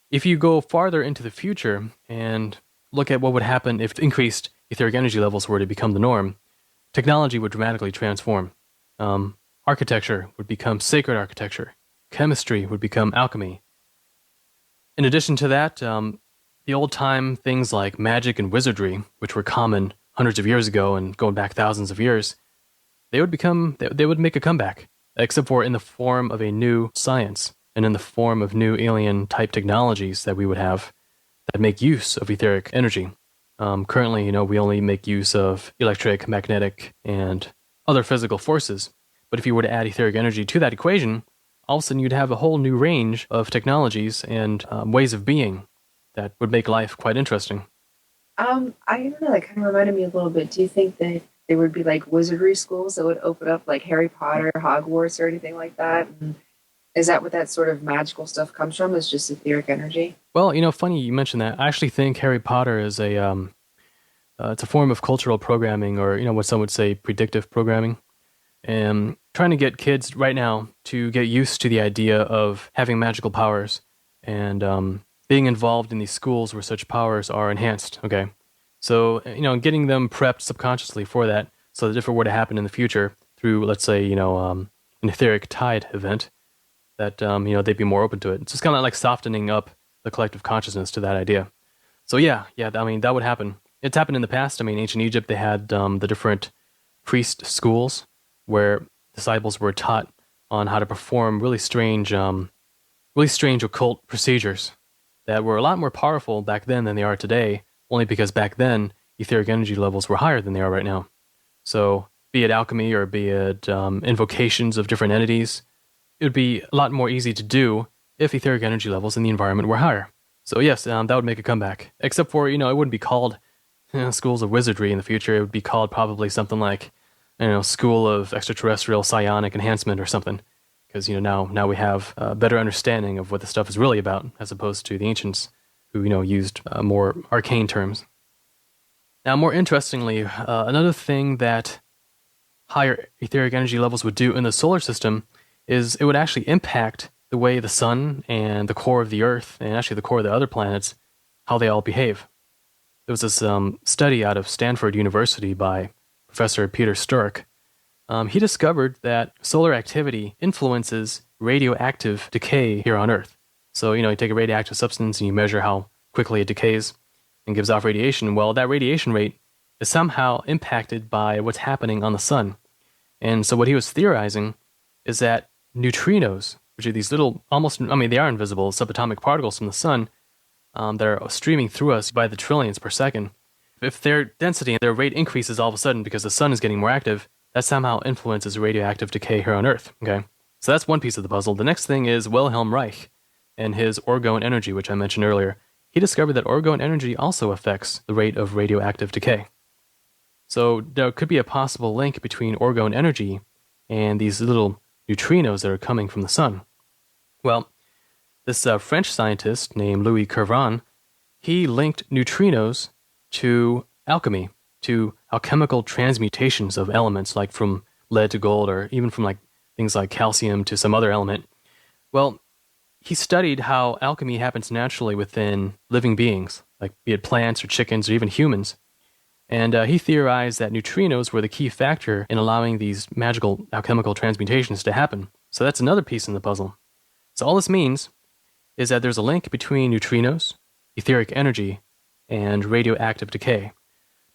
If you go farther into the future and look at what would happen if increased etheric energy levels were to become the norm, technology would dramatically transform. Architecture would become sacred architecture. Chemistry would become alchemy. In addition to that, the old-time things like magic and wizardry, which were common hundreds of years ago and going back thousands of years, they would make a comeback, except for in the form of a new science and in the form of new alien-type technologies that we would have that make use of etheric energy. Currently, we only make use of electric, magnetic, and other physical forces. But if you were to add etheric energy to that equation, all of a sudden you'd have a whole new range of technologies and ways of being that would make life quite interesting. I don't know, that kind of reminded me a little bit. Do you think that there would be like wizardry schools that would open up, like Harry Potter, Hogwarts, or anything like that. And is that what that sort of magical stuff comes from? Is just etheric energy? Well, funny you mentioned that. I actually think Harry Potter is it's a form of cultural programming, or what some would say predictive programming. And trying to get kids right now to get used to the idea of having magical powers and being involved in these schools where such powers are enhanced. Okay, so getting them prepped subconsciously for that, so that if it were to happen in the future through, let's say, an Etheric Tide event, that they'd be more open to it. It's just kind of like softening up the collective consciousness to that idea. So yeah, I mean that would happen. It's happened in the past. I mean, ancient Egypt, they had the different priest schools where disciples were taught on how to perform really strange occult procedures that were a lot more powerful back then than they are today, only because back then etheric energy levels were higher than they are right now. So be it alchemy or be it invocations of different entities, it would be a lot more easy to do if etheric energy levels in the environment were higher. So yes, that would make a comeback. Except for, it wouldn't be called schools of wizardry in the future. It would be called probably something like, School of Extraterrestrial Psionic Enhancement or something. Because, now we have a better understanding of what the stuff is really about, as opposed to the ancients who, used more arcane terms. Now, more interestingly, another thing that higher etheric energy levels would do in the solar system is it would actually impact the way the sun and the core of the Earth, and actually the core of the other planets, how they all behave. There was this study out of Stanford University by Professor Peter Sturck. He discovered that solar activity influences radioactive decay here on Earth. So, you take a radioactive substance and you measure how quickly it decays and gives off radiation. Well, that radiation rate is somehow impacted by what's happening on the sun. And so what he was theorizing is that neutrinos, which are these little, they are invisible subatomic particles from the sun that are streaming through us by the trillions per second. If their density and their rate increases all of a sudden because the sun is getting more active, that somehow influences radioactive decay here on Earth. Okay, so that's one piece of the puzzle. The next thing is Wilhelm Reich and his orgone energy, which I mentioned earlier. He discovered that orgone energy also affects the rate of radioactive decay. So there could be a possible link between orgone energy and these little neutrinos that are coming from the sun. Well, this French scientist named Louis Kervran, he linked neutrinos to alchemy, to alchemical transmutations of elements, like from lead to gold, or even from things like calcium to some other element. Well, he studied how alchemy happens naturally within living beings, like be it plants or chickens or even humans. And he theorized that neutrinos were the key factor in allowing these magical alchemical transmutations to happen. So that's another piece in the puzzle. So all this means is that there's a link between neutrinos, etheric energy, and radioactive decay.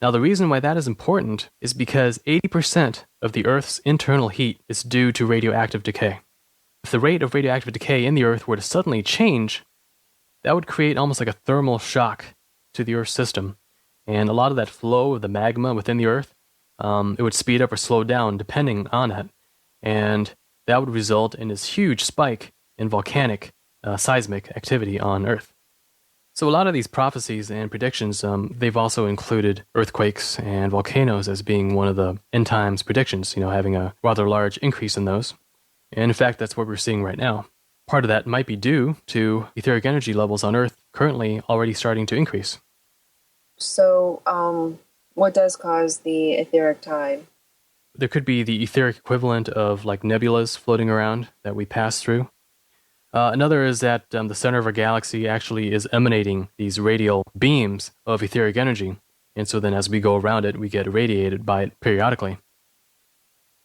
Now, the reason why that is important is because 80% of the Earth's internal heat is due to radioactive decay. If the rate of radioactive decay in the Earth were to suddenly change, that would create almost like a thermal shock to the Earth's system. And a lot of that flow of the magma within the Earth, it would speed up or slow down depending on that. And that would result in this huge spike in volcanic seismic activity on Earth. So a lot of these prophecies and predictions, they've also included earthquakes and volcanoes as being one of the end times predictions, having a rather large increase in those. And in fact, that's what we're seeing right now. Part of that might be due to etheric energy levels on Earth currently already starting to increase. So, what does cause the etheric tide? There could be the etheric equivalent of nebulas floating around that we pass through. Another is that the center of our galaxy actually is emanating these radial beams of etheric energy. And so then as we go around it, we get irradiated by it periodically.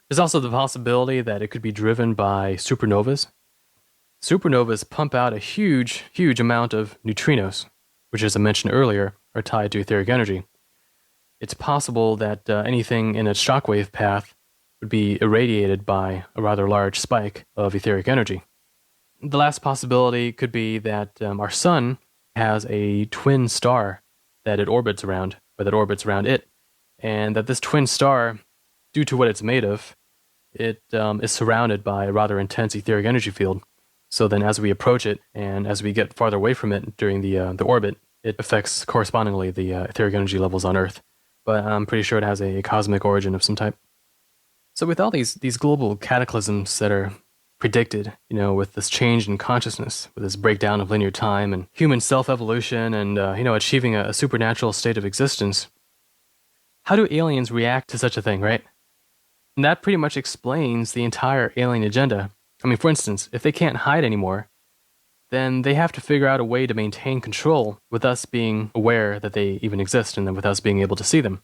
There's also the possibility that it could be driven by supernovas. Supernovas pump out a huge, huge amount of neutrinos, which, as I mentioned earlier, are tied to etheric energy. It's possible that anything in its shockwave path would be irradiated by a rather large spike of etheric energy. The last possibility could be that our sun has a twin star that it orbits around, or that orbits around it, and that this twin star, due to what it's made of, it is surrounded by a rather intense etheric energy field. So then as we approach it, and as we get farther away from it during the orbit, it affects correspondingly the etheric energy levels on Earth. but I'm pretty sure it has a cosmic origin of some type. So with all these global cataclysms that are predicted, with this change in consciousness, with this breakdown of linear time and human self-evolution and, achieving a supernatural state of existence, how do aliens react to such a thing, right? And that pretty much explains the entire alien agenda. I mean, for instance, if they can't hide anymore, then they have to figure out a way to maintain control with us being aware that they even exist and then with us being able to see them.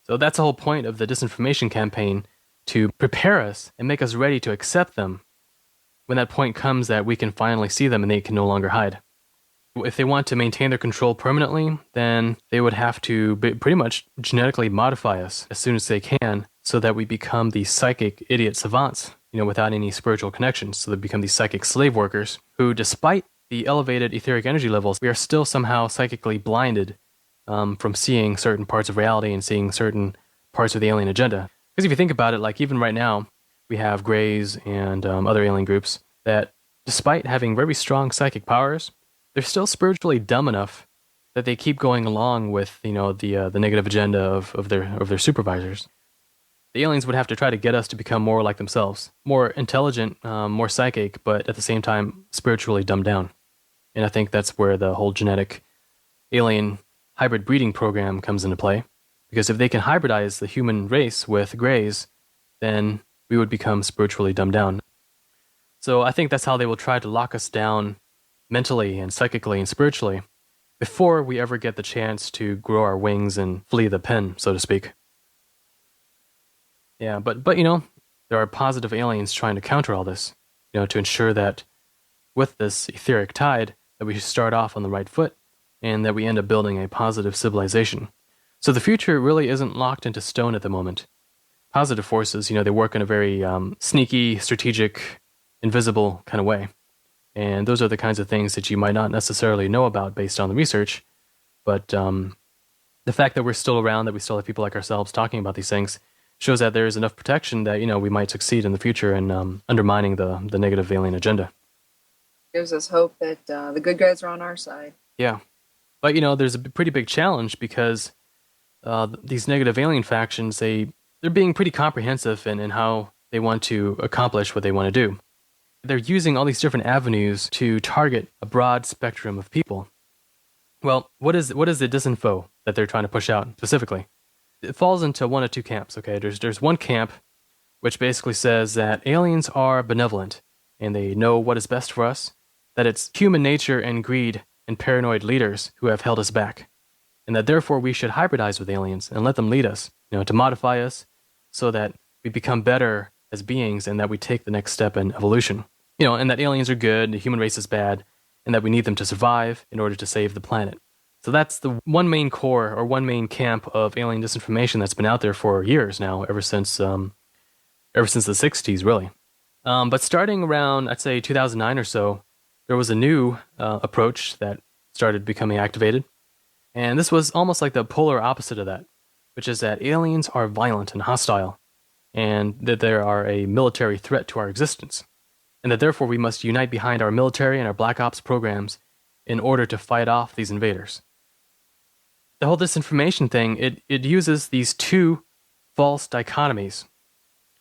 So that's the whole point of the disinformation campaign, to prepare us and make us ready to accept them when that point comes that we can finally see them and they can no longer hide. If they want to maintain their control permanently, then they would have to pretty much genetically modify us as soon as they can so that we become these psychic idiot savants, without any spiritual connections. So they become these psychic slave workers who, despite the elevated etheric energy levels, we are still somehow psychically blinded from seeing certain parts of reality and seeing certain parts of the alien agenda. Because if you think about it, like even right now, we have Greys and other alien groups that, despite having very strong psychic powers, they're still spiritually dumb enough that they keep going along with, the negative agenda of their supervisors. The aliens would have to try to get us to become more like themselves, more intelligent, more psychic, but at the same time spiritually dumbed down. And I think that's where the whole genetic alien hybrid breeding program comes into play. Because if they can hybridize the human race with Greys, then we would become spiritually dumbed down. So I think that's how they will try to lock us down mentally and psychically and spiritually before we ever get the chance to grow our wings and flee the pen, so to speak. Yeah, but there are positive aliens trying to counter all this, to ensure that with this etheric tide, that we start off on the right foot and that we end up building a positive civilization. So the future really isn't locked into stone at the moment. Positive forces, they work in a very sneaky, strategic, invisible kind of way. And those are the kinds of things that you might not necessarily know about based on the research. But the fact that we're still around, that we still have people like ourselves talking about these things, shows that there is enough protection that, we might succeed in the future in undermining the negative alien agenda. Gives us hope that the good guys are on our side. Yeah. But, there's a pretty big challenge because these negative alien factions, they're being pretty comprehensive in how they want to accomplish what they want to do. They're using all these different avenues to target a broad spectrum of people. Well, what is the disinfo that they're trying to push out specifically? It falls into one of two camps, okay? There's one camp which basically says that aliens are benevolent and they know what is best for us, that it's human nature and greed and paranoid leaders who have held us back, and that therefore we should hybridize with aliens and let them lead us, to modify us so that we become better as beings and that we take the next step in evolution. And that aliens are good, the human race is bad, and that we need them to survive in order to save the planet. So that's the one main core or one main camp of alien disinformation that's been out there for years now, ever since the 60s, really. But starting around, I'd say 2009 or so, there was a new approach that started becoming activated. And this was almost like the polar opposite of that, which is that aliens are violent and hostile, and that they are a military threat to our existence, and that therefore we must unite behind our military and our Black Ops programs in order to fight off these invaders. The whole disinformation thing, it uses these two false dichotomies.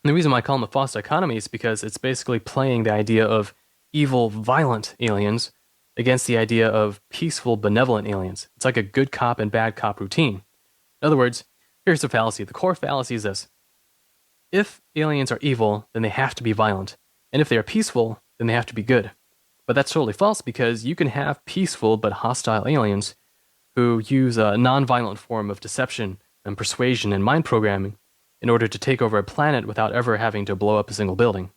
And the reason why I call them a false dichotomy is because it's basically playing the idea of evil, violent aliens against the idea of peaceful, benevolent aliens. It's like a good cop and bad cop routine. In other words, here's the fallacy. The core fallacy is this. If aliens are evil, then they have to be violent. And if they are peaceful, then they have to be good. But that's totally false, because you can have peaceful but hostile aliens who use a non-violent form of deception and persuasion and mind programming in order to take over a planet without ever having to blow up a single building.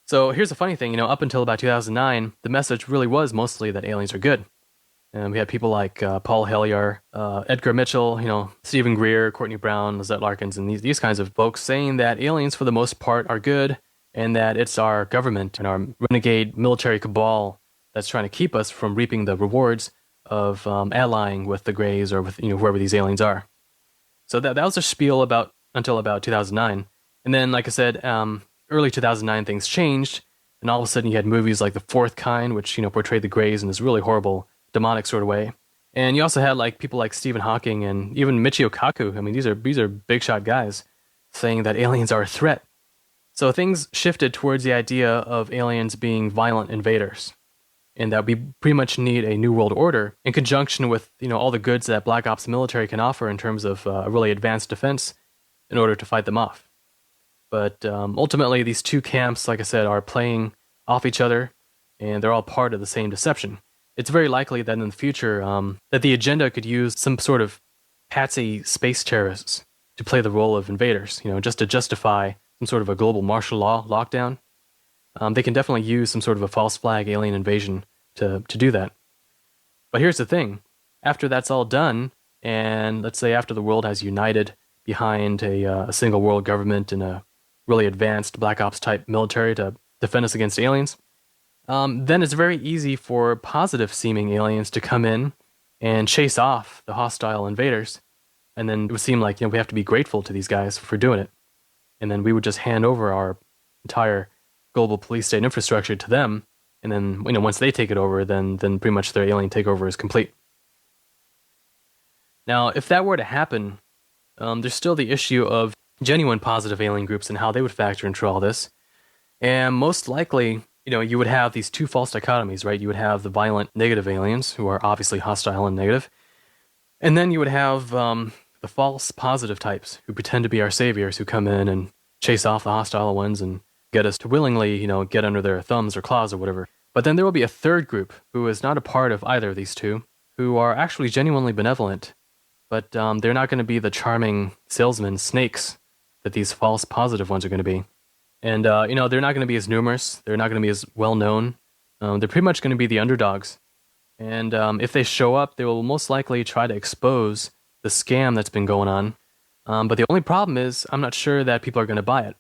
So here's the funny thing, up until about 2009, the message really was mostly that aliens are good. And we had people like Paul Hellyer, Edgar Mitchell, Stephen Greer, Courtney Brown, Lizette Larkins, and these kinds of folks saying that aliens for the most part are good, and that it's our government and our renegade military cabal that's trying to keep us from reaping the rewards of allying with the Greys or with whoever these aliens are. So that was a spiel until about 2009. And then, like I said, early 2009 things changed, and all of a sudden you had movies like The Fourth Kind, which portrayed the Greys in this really horrible, demonic sort of way. And you also had like people like Stephen Hawking and even Michio Kaku. I mean, these are big shot guys saying that aliens are a threat. So things shifted towards the idea of aliens being violent invaders, and that we pretty much need a new world order in conjunction with all the goods that Black Ops military can offer in terms of a really advanced defense in order to fight them off. But ultimately, these two camps, like I said, are playing off each other, and they're all part of the same deception. It's very likely that in the future, that the agenda could use some sort of patsy space terrorists to play the role of invaders, just to justify some sort of a global martial law lockdown. They can definitely use some sort of a false flag alien invasion to do that. But here's the thing. After that's all done, and let's say after the world has united behind a single world government and a really advanced Black Ops type military to defend us against aliens, then it's very easy for positive seeming aliens to come in and chase off the hostile invaders. And then it would seem like we have to be grateful to these guys for doing it. And then we would just hand over our entire global police state infrastructure to them. And then once they take it over, then pretty much their alien takeover is complete. Now, if that were to happen, there's still the issue of genuine positive alien groups and how they would factor into all this. And most likely, you would have these two false dichotomies, right? You would have the violent negative aliens who are obviously hostile and negative. And then you would have the false positive types who pretend to be our saviors, who come in and chase off the hostile ones and get us to willingly, get under their thumbs or claws or whatever. But then there will be a third group who is not a part of either of these two, who are actually genuinely benevolent, but they're not going to be the charming salesman snakes that these false positive ones are going to be. And, they're not going to be as numerous. They're not going to be as well known. They're pretty much going to be the underdogs. And if they show up, they will most likely try to expose the scam that's been going on. But the only problem is, I'm not sure that people are going to buy it.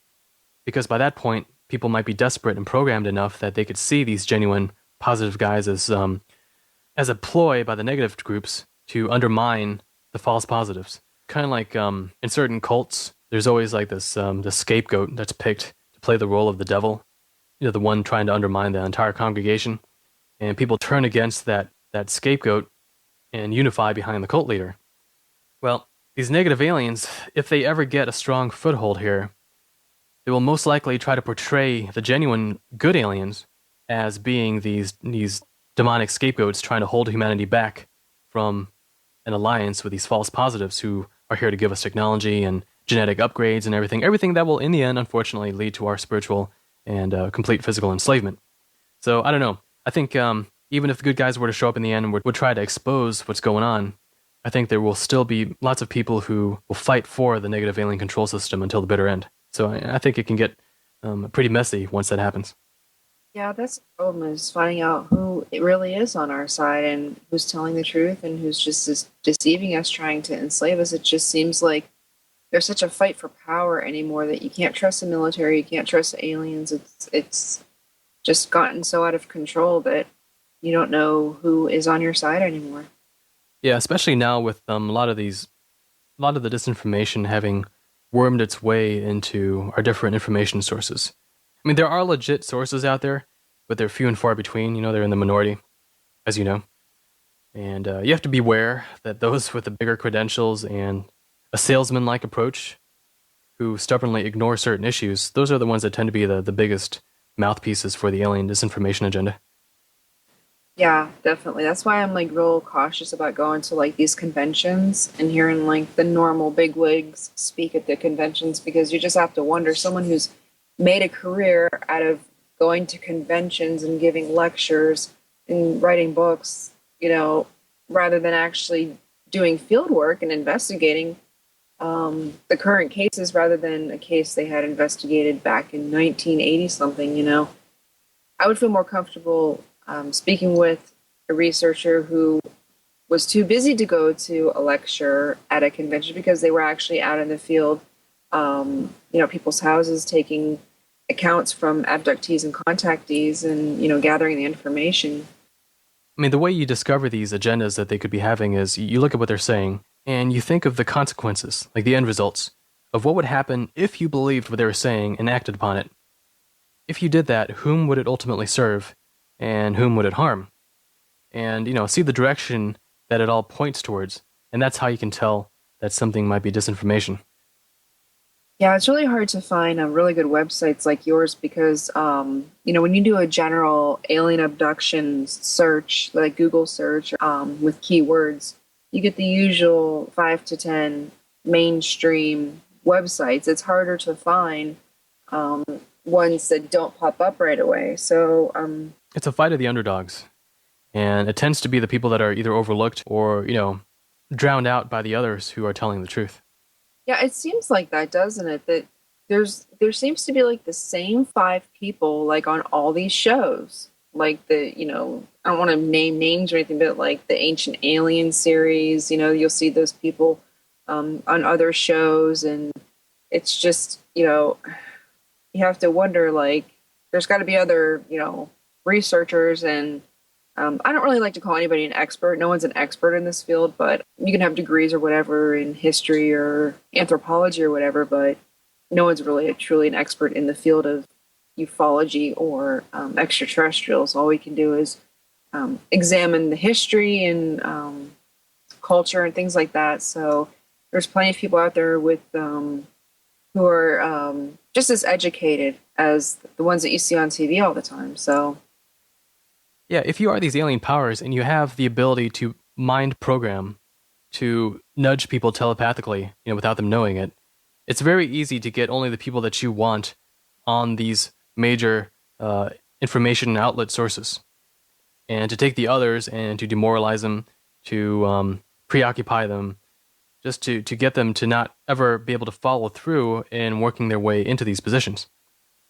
Because by that point, people might be desperate and programmed enough that they could see these genuine positive guys as a ploy by the negative groups to undermine the false positives. Kind of like in certain cults, there's always like this the scapegoat that's picked to play the role of the devil, the one trying to undermine the entire congregation. And people turn against that scapegoat and unify behind the cult leader. Well, these negative aliens, if they ever get a strong foothold here, they will most likely try to portray the genuine good aliens as being these demonic scapegoats trying to hold humanity back from an alliance with these false positives who are here to give us technology and genetic upgrades and everything that will in the end unfortunately lead to our spiritual and complete physical enslavement. So I don't know. I think even if the good guys were to show up in the end and would try to expose what's going on, I think there will still be lots of people who will fight for the negative alien control system until the bitter end. So I think it can get pretty messy once that happens. Yeah, that's the problem, is finding out who it really is on our side and who's telling the truth and who's just deceiving us, trying to enslave us. It just seems like there's such a fight for power anymore that you can't trust the military, you can't trust the aliens. It's just gotten so out of control that you don't know who is on your side anymore. Yeah, especially now with a lot of the disinformation having wormed its way into our different information sources. I mean, there are legit sources out there, but they're few and far between. They're in the minority, as you know. And you have to beware that those with the bigger credentials and a salesman-like approach who stubbornly ignore certain issues, those are the ones that tend to be the biggest mouthpieces for the alien disinformation agenda. Yeah, definitely. That's why I'm real cautious about going to these conventions and hearing the normal bigwigs speak at the conventions, because you just have to wonder, someone who's made a career out of going to conventions and giving lectures and writing books, rather than actually doing field work and investigating the current cases, rather than a case they had investigated back in 1980 something, I would feel more comfortable speaking with a researcher who was too busy to go to a lecture at a convention because they were actually out in the field, people's houses, taking accounts from abductees and contactees and, gathering the information. I mean, the way you discover these agendas that they could be having is you look at what they're saying and you think of the consequences, like the end results of what would happen if you believed what they were saying and acted upon it. If you did that, whom would it ultimately serve and whom would it harm? And, see the direction that it all points towards. And that's how you can tell that something might be disinformation. Yeah, it's really hard to find really good websites like yours because, when you do a general alien abductions search, like Google search with keywords, you get the usual 5 to 10 mainstream websites. It's harder to find ones that don't pop up right away. So It's a fight of the underdogs. And it tends to be the people that are either overlooked or, drowned out by the others who are telling the truth. yeah, it seems like that, doesn't it? That there seems to be like the same 5 people like on all these shows. Like I don't want to name names or anything, but like the Ancient Alien series, you'll see those people on other shows, and it's just, you have to wonder, like, there's got to be other, researchers, and I don't really like to call anybody an expert. No one's an expert in this field, but you can have degrees or whatever in history or anthropology or whatever, but no one's really truly an expert in the field of ufology or extraterrestrials. All we can do is examine the history and culture and things like that. So there's plenty of people out there with who are just as educated as the ones that you see on TV all the time. So Yeah, if you are these alien powers and you have the ability to mind program, to nudge people telepathically, without them knowing it, it's very easy to get only the people that you want on these major information outlet sources, and to take the others and to demoralize them, to preoccupy them, just to get them to not ever be able to follow through in working their way into these positions.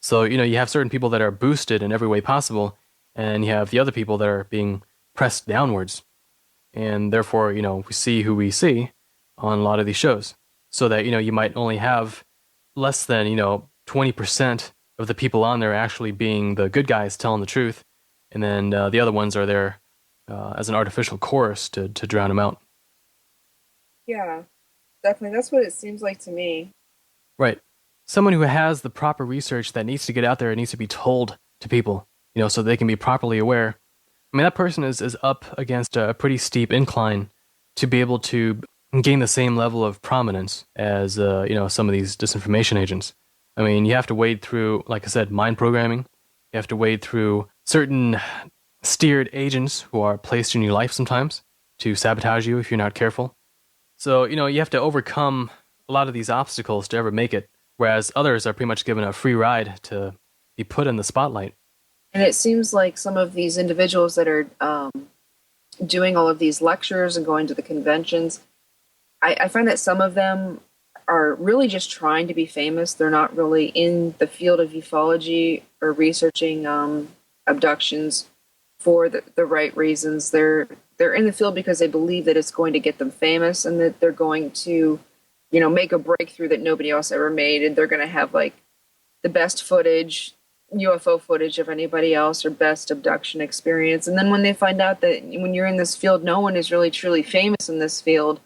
So, you have certain people that are boosted in every way possible, and you have the other people that are being pressed downwards. And therefore, we see who we see on a lot of these shows. So that, you might only have less than, 20% of the people on there actually being the good guys telling the truth. And then the other ones are there as an artificial chorus to drown them out. yeah, definitely. That's what it seems like to me. Right. Someone who has the proper research that needs to get out there, needs to be told to people, so they can be properly aware. I mean, that person is up against a pretty steep incline to be able to gain the same level of prominence as, some of these disinformation agents. I mean, you have to wade through, like I said, mind programming. You have to wade through certain steered agents who are placed in your life sometimes to sabotage you if you're not careful. So, you have to overcome a lot of these obstacles to ever make it, whereas others are pretty much given a free ride to be put in the spotlight. And it seems like some of these individuals that are doing all of these lectures and going to the conventions, I find that some of them are really just trying to be famous. They're not really in the field of ufology or researching abductions for the right reasons. They're in the field because they believe that it's going to get them famous and that they're going to, make a breakthrough that nobody else ever made, and they're going to have like the best footage, UFO footage of anybody else, or best abduction experience. And then when they find out that when you're in this field, no one is really truly famous in this field,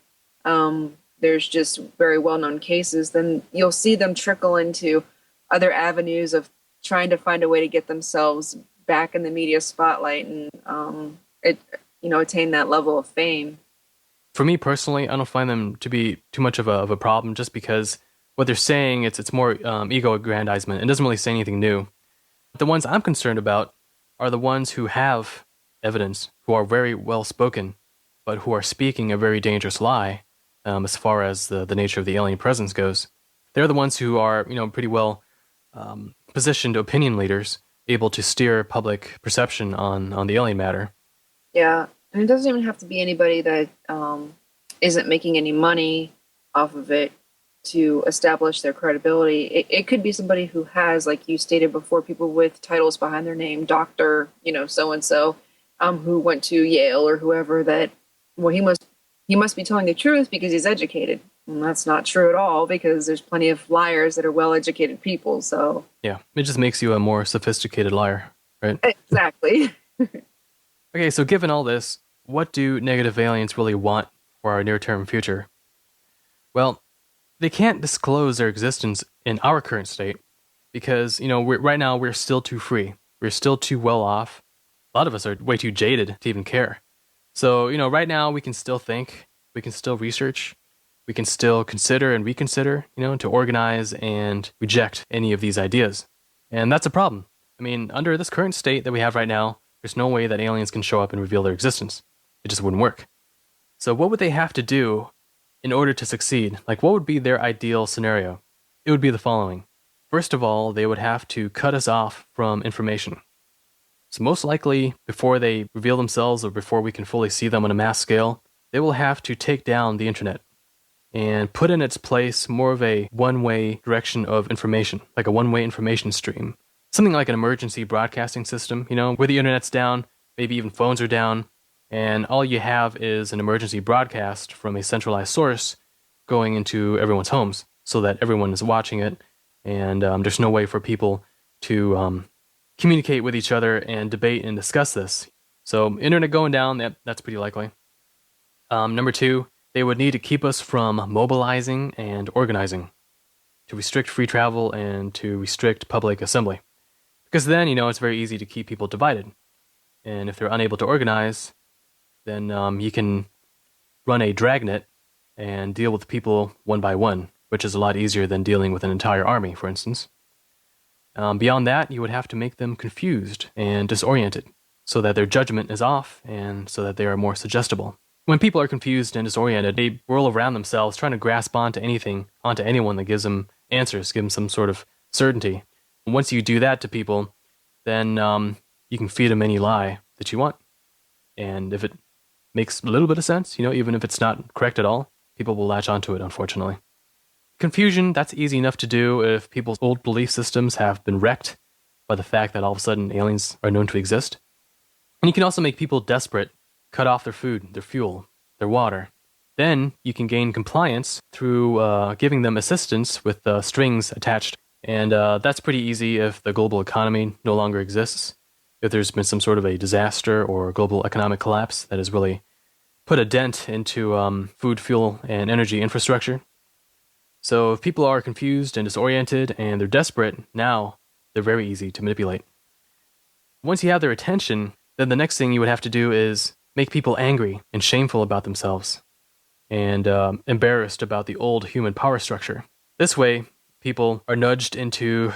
there's just very well-known cases, then you'll see them trickle into other avenues of trying to find a way to get themselves back in the media spotlight and attain that level of fame. For me personally, I don't find them to be too much of a problem, just because what they're saying, it's more ego aggrandizement. It doesn't really say anything new. The ones I'm concerned about are the ones who have evidence, who are very well spoken, but who are speaking a very dangerous lie as far as the nature of the alien presence goes. They're the ones who are, pretty well positioned opinion leaders, able to steer public perception on the alien matter. Yeah, and it doesn't even have to be anybody that isn't making any money off of it to establish their credibility. It could be somebody who has, like you stated before, people with titles behind their name, doctor, so-and-so, who went to Yale or whoever, that, well, he must be telling the truth because he's educated. And that's not true at all, because there's plenty of liars that are well-educated people, so... Yeah, it just makes you a more sophisticated liar, right? Exactly. Okay, so given all this, what do negative aliens really want for our near-term future? Well, they can't disclose their existence in our current state because, right now we're still too free. We're still too well off. A lot of us are way too jaded to even care. So, right now we can still think, we can still research, we can still consider and reconsider, to organize and reject any of these ideas. And that's a problem. I mean, under this current state that we have right now, there's no way that aliens can show up and reveal their existence. It just wouldn't work. So what would they have to do in order to succeed? Like, what would be their ideal scenario? It would be the following. First of all, they would have to cut us off from information. So most likely, before they reveal themselves or before we can fully see them on a mass scale, they will have to take down the internet and put in its place more of a one-way direction of information, like a one-way information stream. Something like an emergency broadcasting system, where the internet's down, maybe even phones are down, and all you have is an emergency broadcast from a centralized source going into everyone's homes so that everyone is watching it, and there's no way for people to communicate with each other and debate and discuss this. So internet going down, that's pretty likely. Number two, they would need to keep us from mobilizing and organizing, to restrict free travel and to restrict public assembly. Because then, it's very easy to keep people divided. And if they're unable to organize, then you can run a dragnet and deal with people one by one, which is a lot easier than dealing with an entire army, for instance. Beyond that, you would have to make them confused and disoriented so that their judgment is off and so that they are more suggestible. When people are confused and disoriented, they whirl around themselves trying to grasp onto anyone that gives them answers, give them some sort of certainty. And once you do that to people, then you can feed them any lie that you want. And if it makes a little bit of sense, even if it's not correct at all, people will latch onto it, unfortunately. Confusion, that's easy enough to do if people's old belief systems have been wrecked by the fact that all of a sudden aliens are known to exist. And you can also make people desperate, cut off their food, their fuel, their water. Then you can gain compliance through giving them assistance with strings attached. And that's pretty easy if the global economy no longer exists. If there's been some sort of a disaster or global economic collapse that has really put a dent into food, fuel, and energy infrastructure. So if people are confused and disoriented and they're desperate, now they're very easy to manipulate. Once you have their attention, then the next thing you would have to do is make people angry and shameful about themselves and embarrassed about the old human power structure. This way, people are nudged into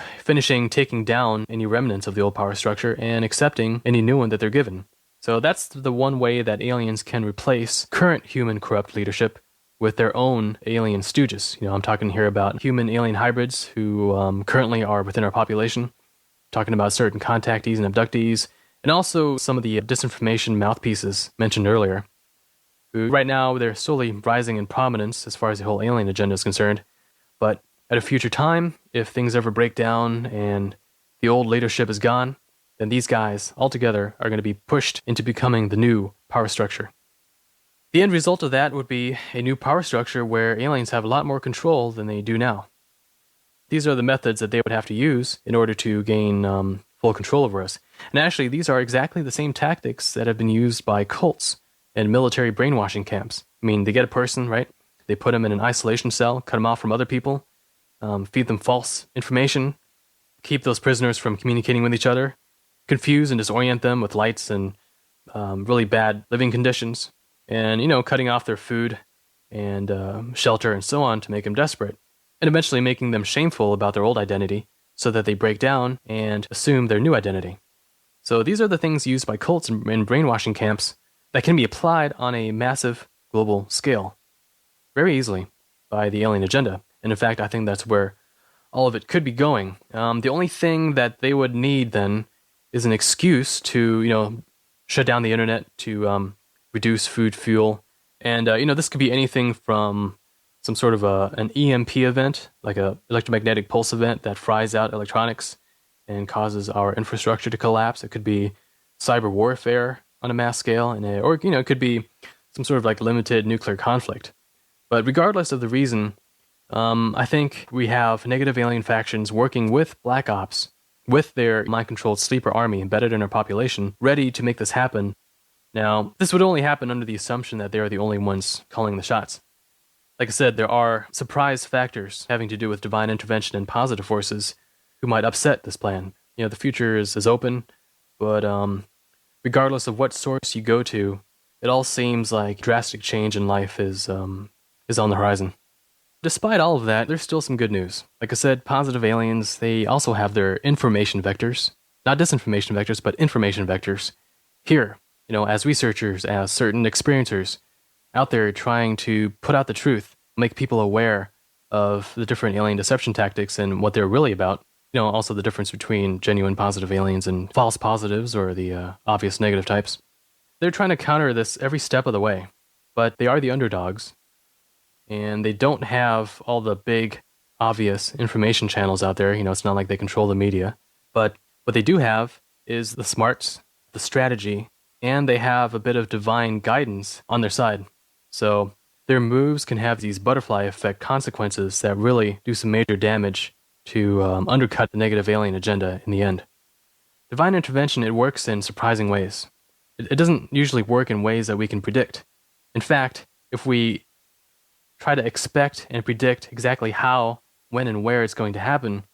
taking down any remnants of the old power structure and accepting any new one that they're given. So that's the one way that aliens can replace current human corrupt leadership with their own alien stooges. I'm talking here about human-alien hybrids who currently are within our population, talking about certain contactees and abductees, and also some of the disinformation mouthpieces mentioned earlier, who right now they're slowly rising in prominence as far as the whole alien agenda is concerned. But at a future time, if things ever break down and the old leadership is gone, then these guys altogether are going to be pushed into becoming the new power structure. The end result of that would be a new power structure where aliens have a lot more control than they do now. These are the methods that they would have to use in order to gain full control over us. And actually, these are exactly the same tactics that have been used by cults and military brainwashing camps. I mean, they get a person, right? They put them in an isolation cell, cut them off from other people, feed them false information, keep those prisoners from communicating with each other, confuse and disorient them with lights and really bad living conditions, and, cutting off their food and shelter and so on to make them desperate, and eventually making them shameful about their old identity so that they break down and assume their new identity. So these are the things used by cults and brainwashing camps that can be applied on a massive global scale very easily by the alien agenda. And in fact, I think that's where all of it could be going. The only thing that they would need then is an excuse to, shut down the internet, to reduce food, fuel. And, this could be anything from some sort of an EMP event, like a electromagnetic pulse event that fries out electronics and causes our infrastructure to collapse. It could be cyber warfare on a mass scale, or it could be some sort of like limited nuclear conflict. But regardless of the reason, I think we have negative alien factions working with Black Ops, with their mind-controlled sleeper army embedded in our population, ready to make this happen. Now, this would only happen under the assumption that they are the only ones calling the shots. Like I said, there are surprise factors having to do with divine intervention and positive forces who might upset this plan. The future is open, but regardless of what source you go to, It all seems like drastic change in life is on the horizon. Despite all of that, there's still some good news. Like I said, positive aliens, they also have their information vectors. Not disinformation vectors, but information vectors. Here, as researchers, as certain experiencers out there trying to put out the truth, make people aware of the different alien deception tactics and what they're really about. Also the difference between genuine positive aliens and false positives or the obvious negative types. They're trying to counter this every step of the way, but they are the underdogs, and they don't have all the big, obvious information channels out there. It's not like they control the media, but what they do have is the smarts, the strategy, and they have a bit of divine guidance on their side. So their moves can have these butterfly effect consequences that really do some major damage to undercut the negative alien agenda in the end. Divine intervention, it works in surprising ways. It doesn't usually work in ways that we can predict. In fact, if we try to expect and predict exactly how, when, and where it's going to happen,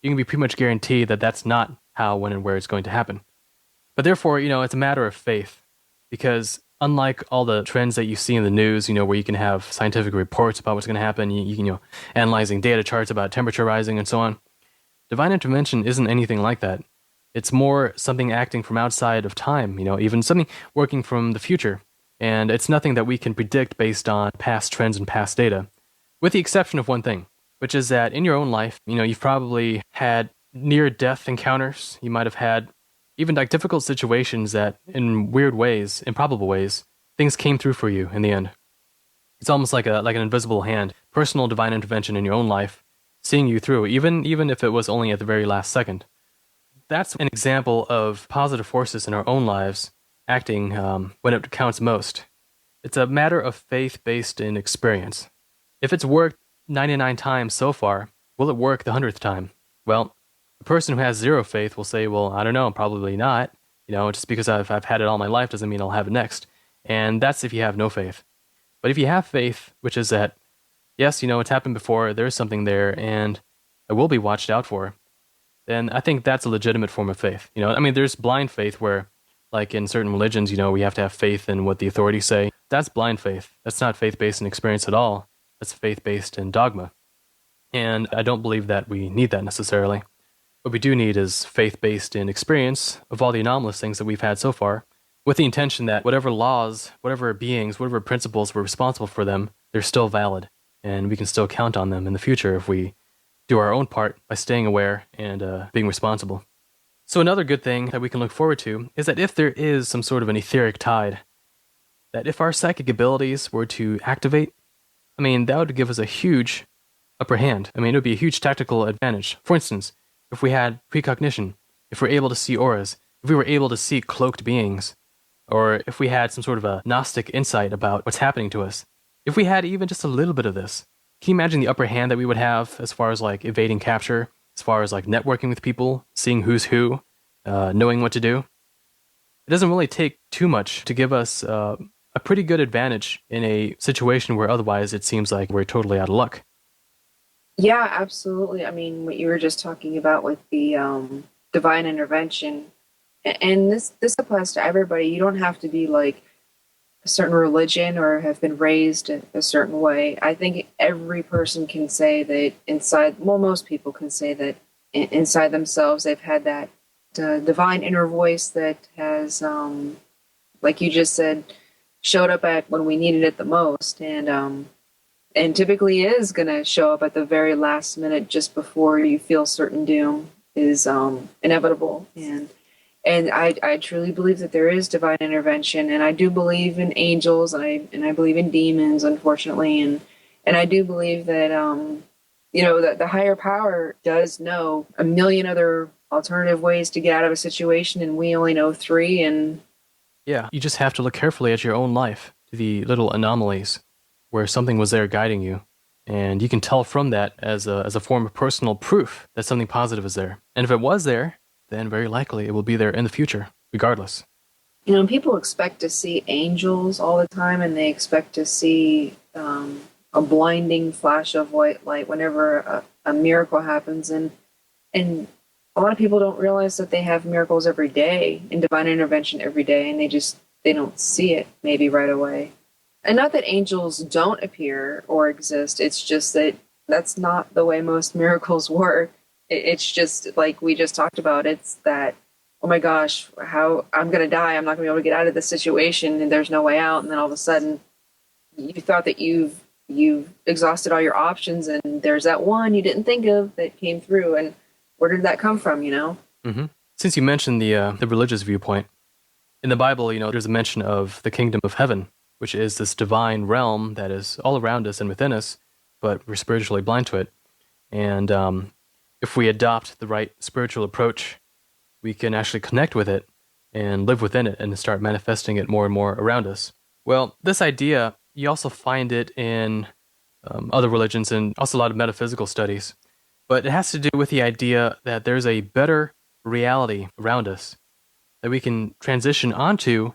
you can be pretty much guaranteed that that's not how, when, and where it's going to happen. But therefore, it's a matter of faith, because unlike all the trends that you see in the news, where you can have scientific reports about what's going to happen, you can, analyzing data charts about temperature rising and so on, divine intervention isn't anything like that. It's more something acting from outside of time, even something working from the future. And it's nothing that we can predict based on past trends and past data, with the exception of one thing, which is that in your own life, you've probably had near-death encounters. You might have had even like difficult situations that, in weird ways, improbable ways, things came through for you in the end. It's almost like an invisible hand, personal divine intervention in your own life, seeing you through, even if it was only at the very last second. That's an example of positive forces in our own lives acting when it counts most. It's a matter of faith based in experience. If it's worked 99 times so far, will it work the 100th time? Well, a person who has zero faith will say, well, I don't know, probably not. Just because I've had it all my life doesn't mean I'll have it next. And that's if you have no faith. But if you have faith, which is that, yes, it's happened before, there's something there, and it will be watched out for, then I think that's a legitimate form of faith. There's blind faith where, like in certain religions, we have to have faith in what the authorities say. That's blind faith. That's not faith-based in experience at all. That's faith-based in dogma. And I don't believe that we need that necessarily. What we do need is faith-based in experience of all the anomalous things that we've had so far, with the intention that whatever laws, whatever beings, whatever principles were responsible for them, they're still valid, and we can still count on them in the future if we do our own part by staying aware and being responsible. So another good thing that we can look forward to is that if there is some sort of an etheric tide, that if our psychic abilities were to activate, that would give us a huge upper hand. It would be a huge tactical advantage. For instance, if we had precognition, if we're able to see auras, if we were able to see cloaked beings, or if we had some sort of a Gnostic insight about what's happening to us, if we had even just a little bit of this, can you imagine the upper hand that we would have as far as like evading capture, as far as like networking with people, seeing who's who, knowing what to do? It doesn't really take too much to give us a pretty good advantage in a situation where otherwise it seems like we're totally out of luck. Yeah, absolutely. What you were just talking about with the divine intervention, and this applies to everybody. You don't have to be like a certain religion or have been raised a certain way. I think every person can say that most people can say that inside themselves they've had that divine inner voice that has, like you just said, showed up at when we needed it the most, and typically is going to show up at the very last minute just before you feel certain doom is inevitable. And I truly believe that there is divine intervention, and I do believe in angels, and I believe in demons, unfortunately, and I do believe that that the higher power does know a million other alternative ways to get out of a situation, and we only know 3. And yeah, you just have to look carefully at your own life, the little anomalies where something was there guiding you, and you can tell from that as a form of personal proof that something positive is there. And if it was there, then very likely it will be there in the future, regardless. People expect to see angels all the time, and they expect to see a blinding flash of white light whenever a miracle happens. And a lot of people don't realize that they have miracles every day and divine intervention every day, and they just they don't see it maybe right away. And not that angels don't appear or exist, it's just that that's not the way most miracles work. It's just like we just talked about. It's that, oh my gosh, how I'm going to die. I'm not going to be able to get out of this situation and there's no way out. And then all of a sudden you thought that you've exhausted all your options and there's that one you didn't think of that came through. And where did that come from, you know? Mm-hmm. Since you mentioned the religious viewpoint, in the Bible, there's a mention of the kingdom of heaven, which is this divine realm that is all around us and within us, but we're spiritually blind to it. And if we adopt the right spiritual approach, we can actually connect with it and live within it and start manifesting it more and more around us. Well, this idea, you also find it in other religions and also a lot of metaphysical studies. But it has to do with the idea that there's a better reality around us that we can transition onto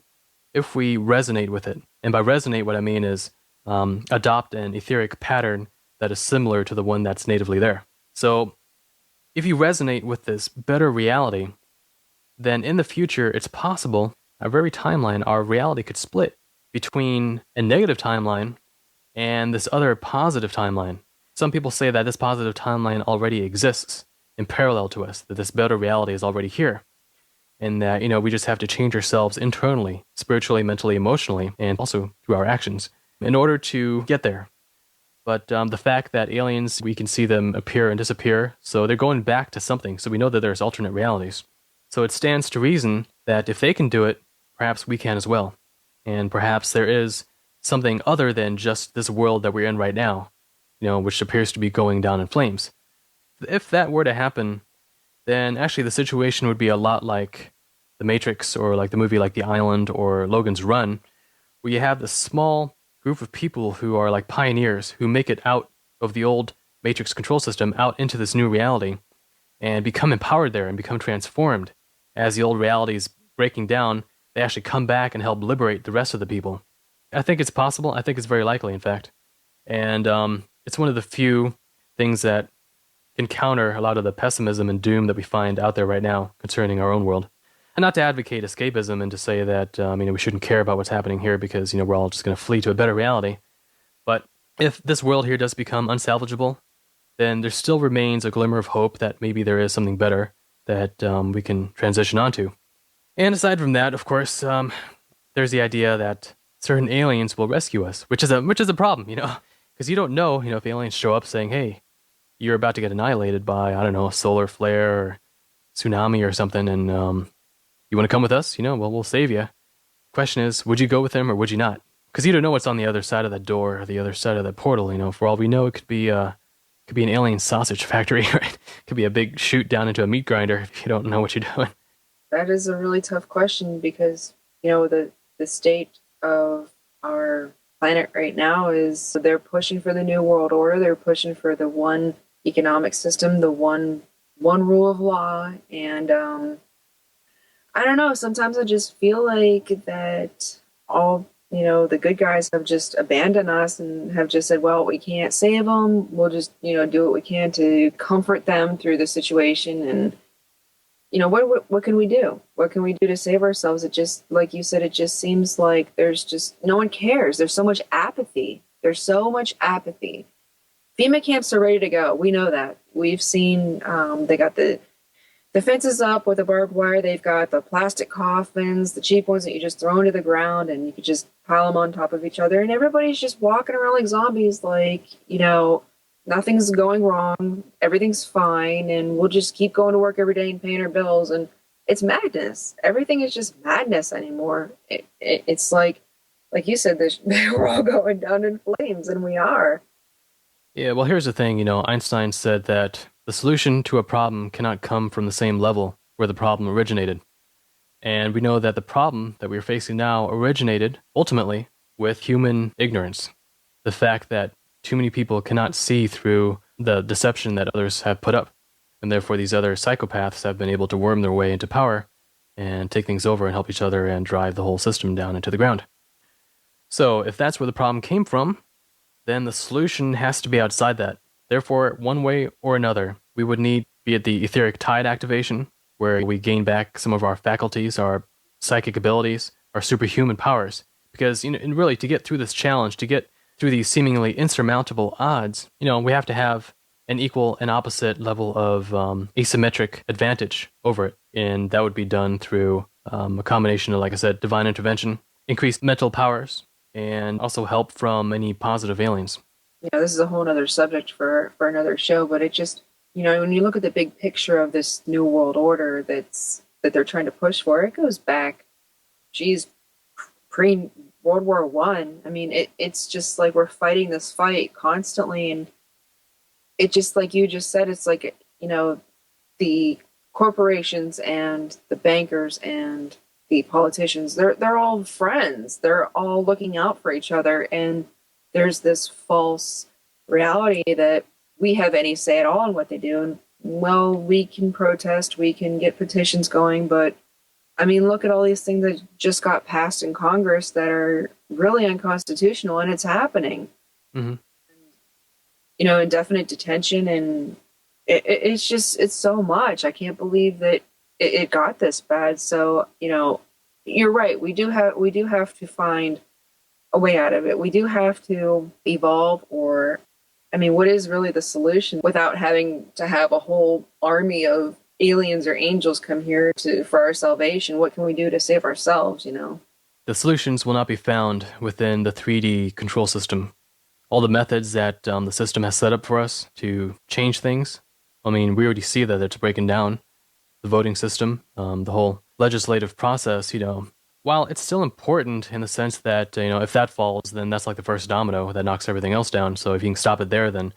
if we resonate with it. And by resonate, what I mean is adopt an etheric pattern that is similar to the one that's natively there. So if you resonate with this better reality, then in the future, it's possible, our very timeline, our reality could split between a negative timeline and this other positive timeline. Some people say that this positive timeline already exists in parallel to us, that this better reality is already here. And that, we just have to change ourselves internally, spiritually, mentally, emotionally, and also through our actions in order to get there. But the fact that aliens, we can see them appear and disappear, so they're going back to something. So we know that there's alternate realities. So it stands to reason that if they can do it, perhaps we can as well. And perhaps there is something other than just this world that we're in right now, which appears to be going down in flames. If that were to happen, then actually the situation would be a lot like The Matrix or like the movie like The Island or Logan's Run, where you have this small group of people who are like pioneers who make it out of the old Matrix control system out into this new reality and become empowered there and become transformed. As the old reality is breaking down, they actually come back and help liberate the rest of the people. I think it's possible. I think it's very likely, in fact. And it's one of the few things that can counter a lot of the pessimism and doom that we find out there right now concerning our own world. And not to advocate escapism and to say that we shouldn't care about what's happening here because we're all just going to flee to a better reality. But if this world here does become unsalvageable, then there still remains a glimmer of hope that maybe there is something better that we can transition onto. And aside from that, of course, there's the idea that certain aliens will rescue us, which is a problem, because you don't know, if aliens show up saying, "Hey, you're about to get annihilated by, I don't know, a solar flare or tsunami or something, and you want to come with us? Well, we'll save you." Question is, would you go with them or would you not? Because you don't know what's on the other side of that door or the other side of that portal. For all we know, it could be an alien sausage factory, right? It could be a big chute down into a meat grinder if you don't know what you're doing. That is a really tough question because, the state of our planet right now is they're pushing for the new world order. They're pushing for the one economic system, the one rule of law. And I don't know, sometimes I just feel like that all, the good guys have just abandoned us and have just said, well, we can't save them. We'll just, do what we can to comfort them through the situation. And what can we do? What can we do to save ourselves? It just, like you said, it just seems like there's just, no one cares. There's so much apathy. There's so much apathy. FEMA camps are ready to go. We know that. We've seen, they got the fences up with the barbed wire. They've got the plastic coffins, the cheap ones that you just throw into the ground and you could just pile them on top of each other. And everybody's just walking around like zombies, like, nothing's going wrong, everything's fine, and we'll just keep going to work every day and paying our bills. And it's madness. Everything is just madness anymore. It's like you said, we're all going down in flames, and we are. Yeah, well, here's the thing. Einstein said that the solution to a problem cannot come from the same level where the problem originated. And we know that the problem that we're facing now originated, ultimately, with human ignorance. The fact that too many people cannot see through the deception that others have put up. And therefore, these other psychopaths have been able to worm their way into power and take things over and help each other and drive the whole system down into the ground. So, if that's where the problem came from, then the solution has to be outside that. Therefore, one way or another, we would need, be it the Etheric Tide activation, where we gain back some of our faculties, our psychic abilities, our superhuman powers. Because, and really, to get through this challenge, to get through these seemingly insurmountable odds, we have to have an equal and opposite level of asymmetric advantage over it. And that would be done through a combination of, like I said, divine intervention, increased mental powers, and also help from any positive aliens. This is a whole other subject for another show, but it just, when you look at the big picture of this new world order that they're trying to push for, it goes back, geez, pre-World War One. I mean, it's just like we're fighting this fight constantly, and it just, like you just said, it's like, the corporations and the bankers and the politicians, they're all friends. They're all looking out for each other, and there's this false reality that we have any say at all in what they do. And, well, we can protest, we can get petitions going, but I mean, look at all these things that just got passed in Congress that are really unconstitutional, and it's happening. Mm-hmm. Indefinite detention, and it's so much. I can't believe that it got this bad. So, you're right. We do have to find a way out of it. We do have to evolve, or, I mean, what is really the solution without having to have a whole army of aliens or angels come here for our salvation? What can we do to save ourselves, The solutions will not be found within the 3D control system. All the methods that the system has set up for us to change things, I mean, we already see that it's breaking down. The voting system, the whole legislative process, while it's still important in the sense that, if that falls, then that's like the first domino that knocks everything else down. So if you can stop it there, then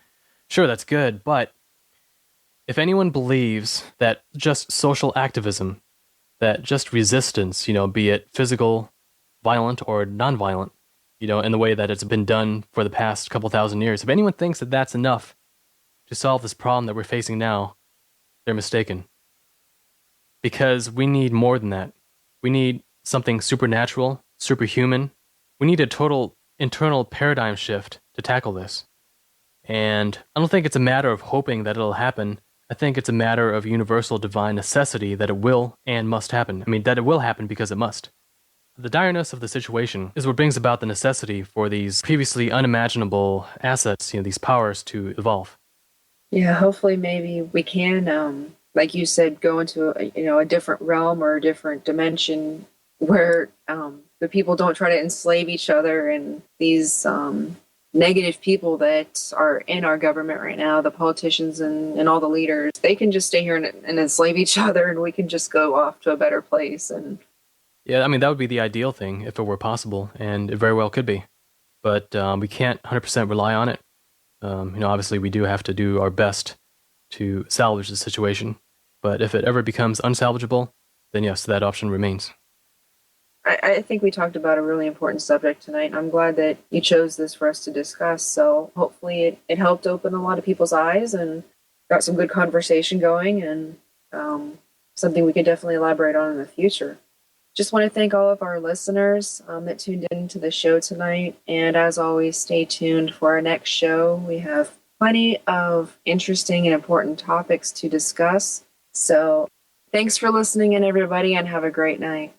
sure, that's good. But if anyone believes that just social activism, that just resistance, be it physical, violent, or nonviolent, in the way that it's been done for the past couple thousand years, if anyone thinks that that's enough to solve this problem that we're facing now, they're mistaken. Because we need more than that. We need something supernatural, superhuman. We need a total internal paradigm shift to tackle this. And I don't think it's a matter of hoping that it'll happen. I think it's a matter of universal divine necessity that it will and must happen. I mean, that it will happen because it must. The direness of the situation is what brings about the necessity for these previously unimaginable assets, these powers to evolve. Yeah, hopefully maybe we can, like you said, go into a different realm or a different dimension where the people don't try to enslave each other, and these negative people that are in our government right now, the politicians and all the leaders, they can just stay here and enslave each other, and we can just go off to a better place. And yeah, I mean, that would be the ideal thing if it were possible, and it very well could be. But we can't 100% rely on it. Obviously, we do have to do our best to salvage the situation. But if it ever becomes unsalvageable, then yes, that option remains. I think we talked about a really important subject tonight. I'm glad that you chose this for us to discuss. So hopefully it helped open a lot of people's eyes and got some good conversation going, and something we could definitely elaborate on in the future. Just want to thank all of our listeners that tuned into the show tonight. And as always, stay tuned for our next show. We have plenty of interesting and important topics to discuss. So thanks for listening in, everybody, and have a great night.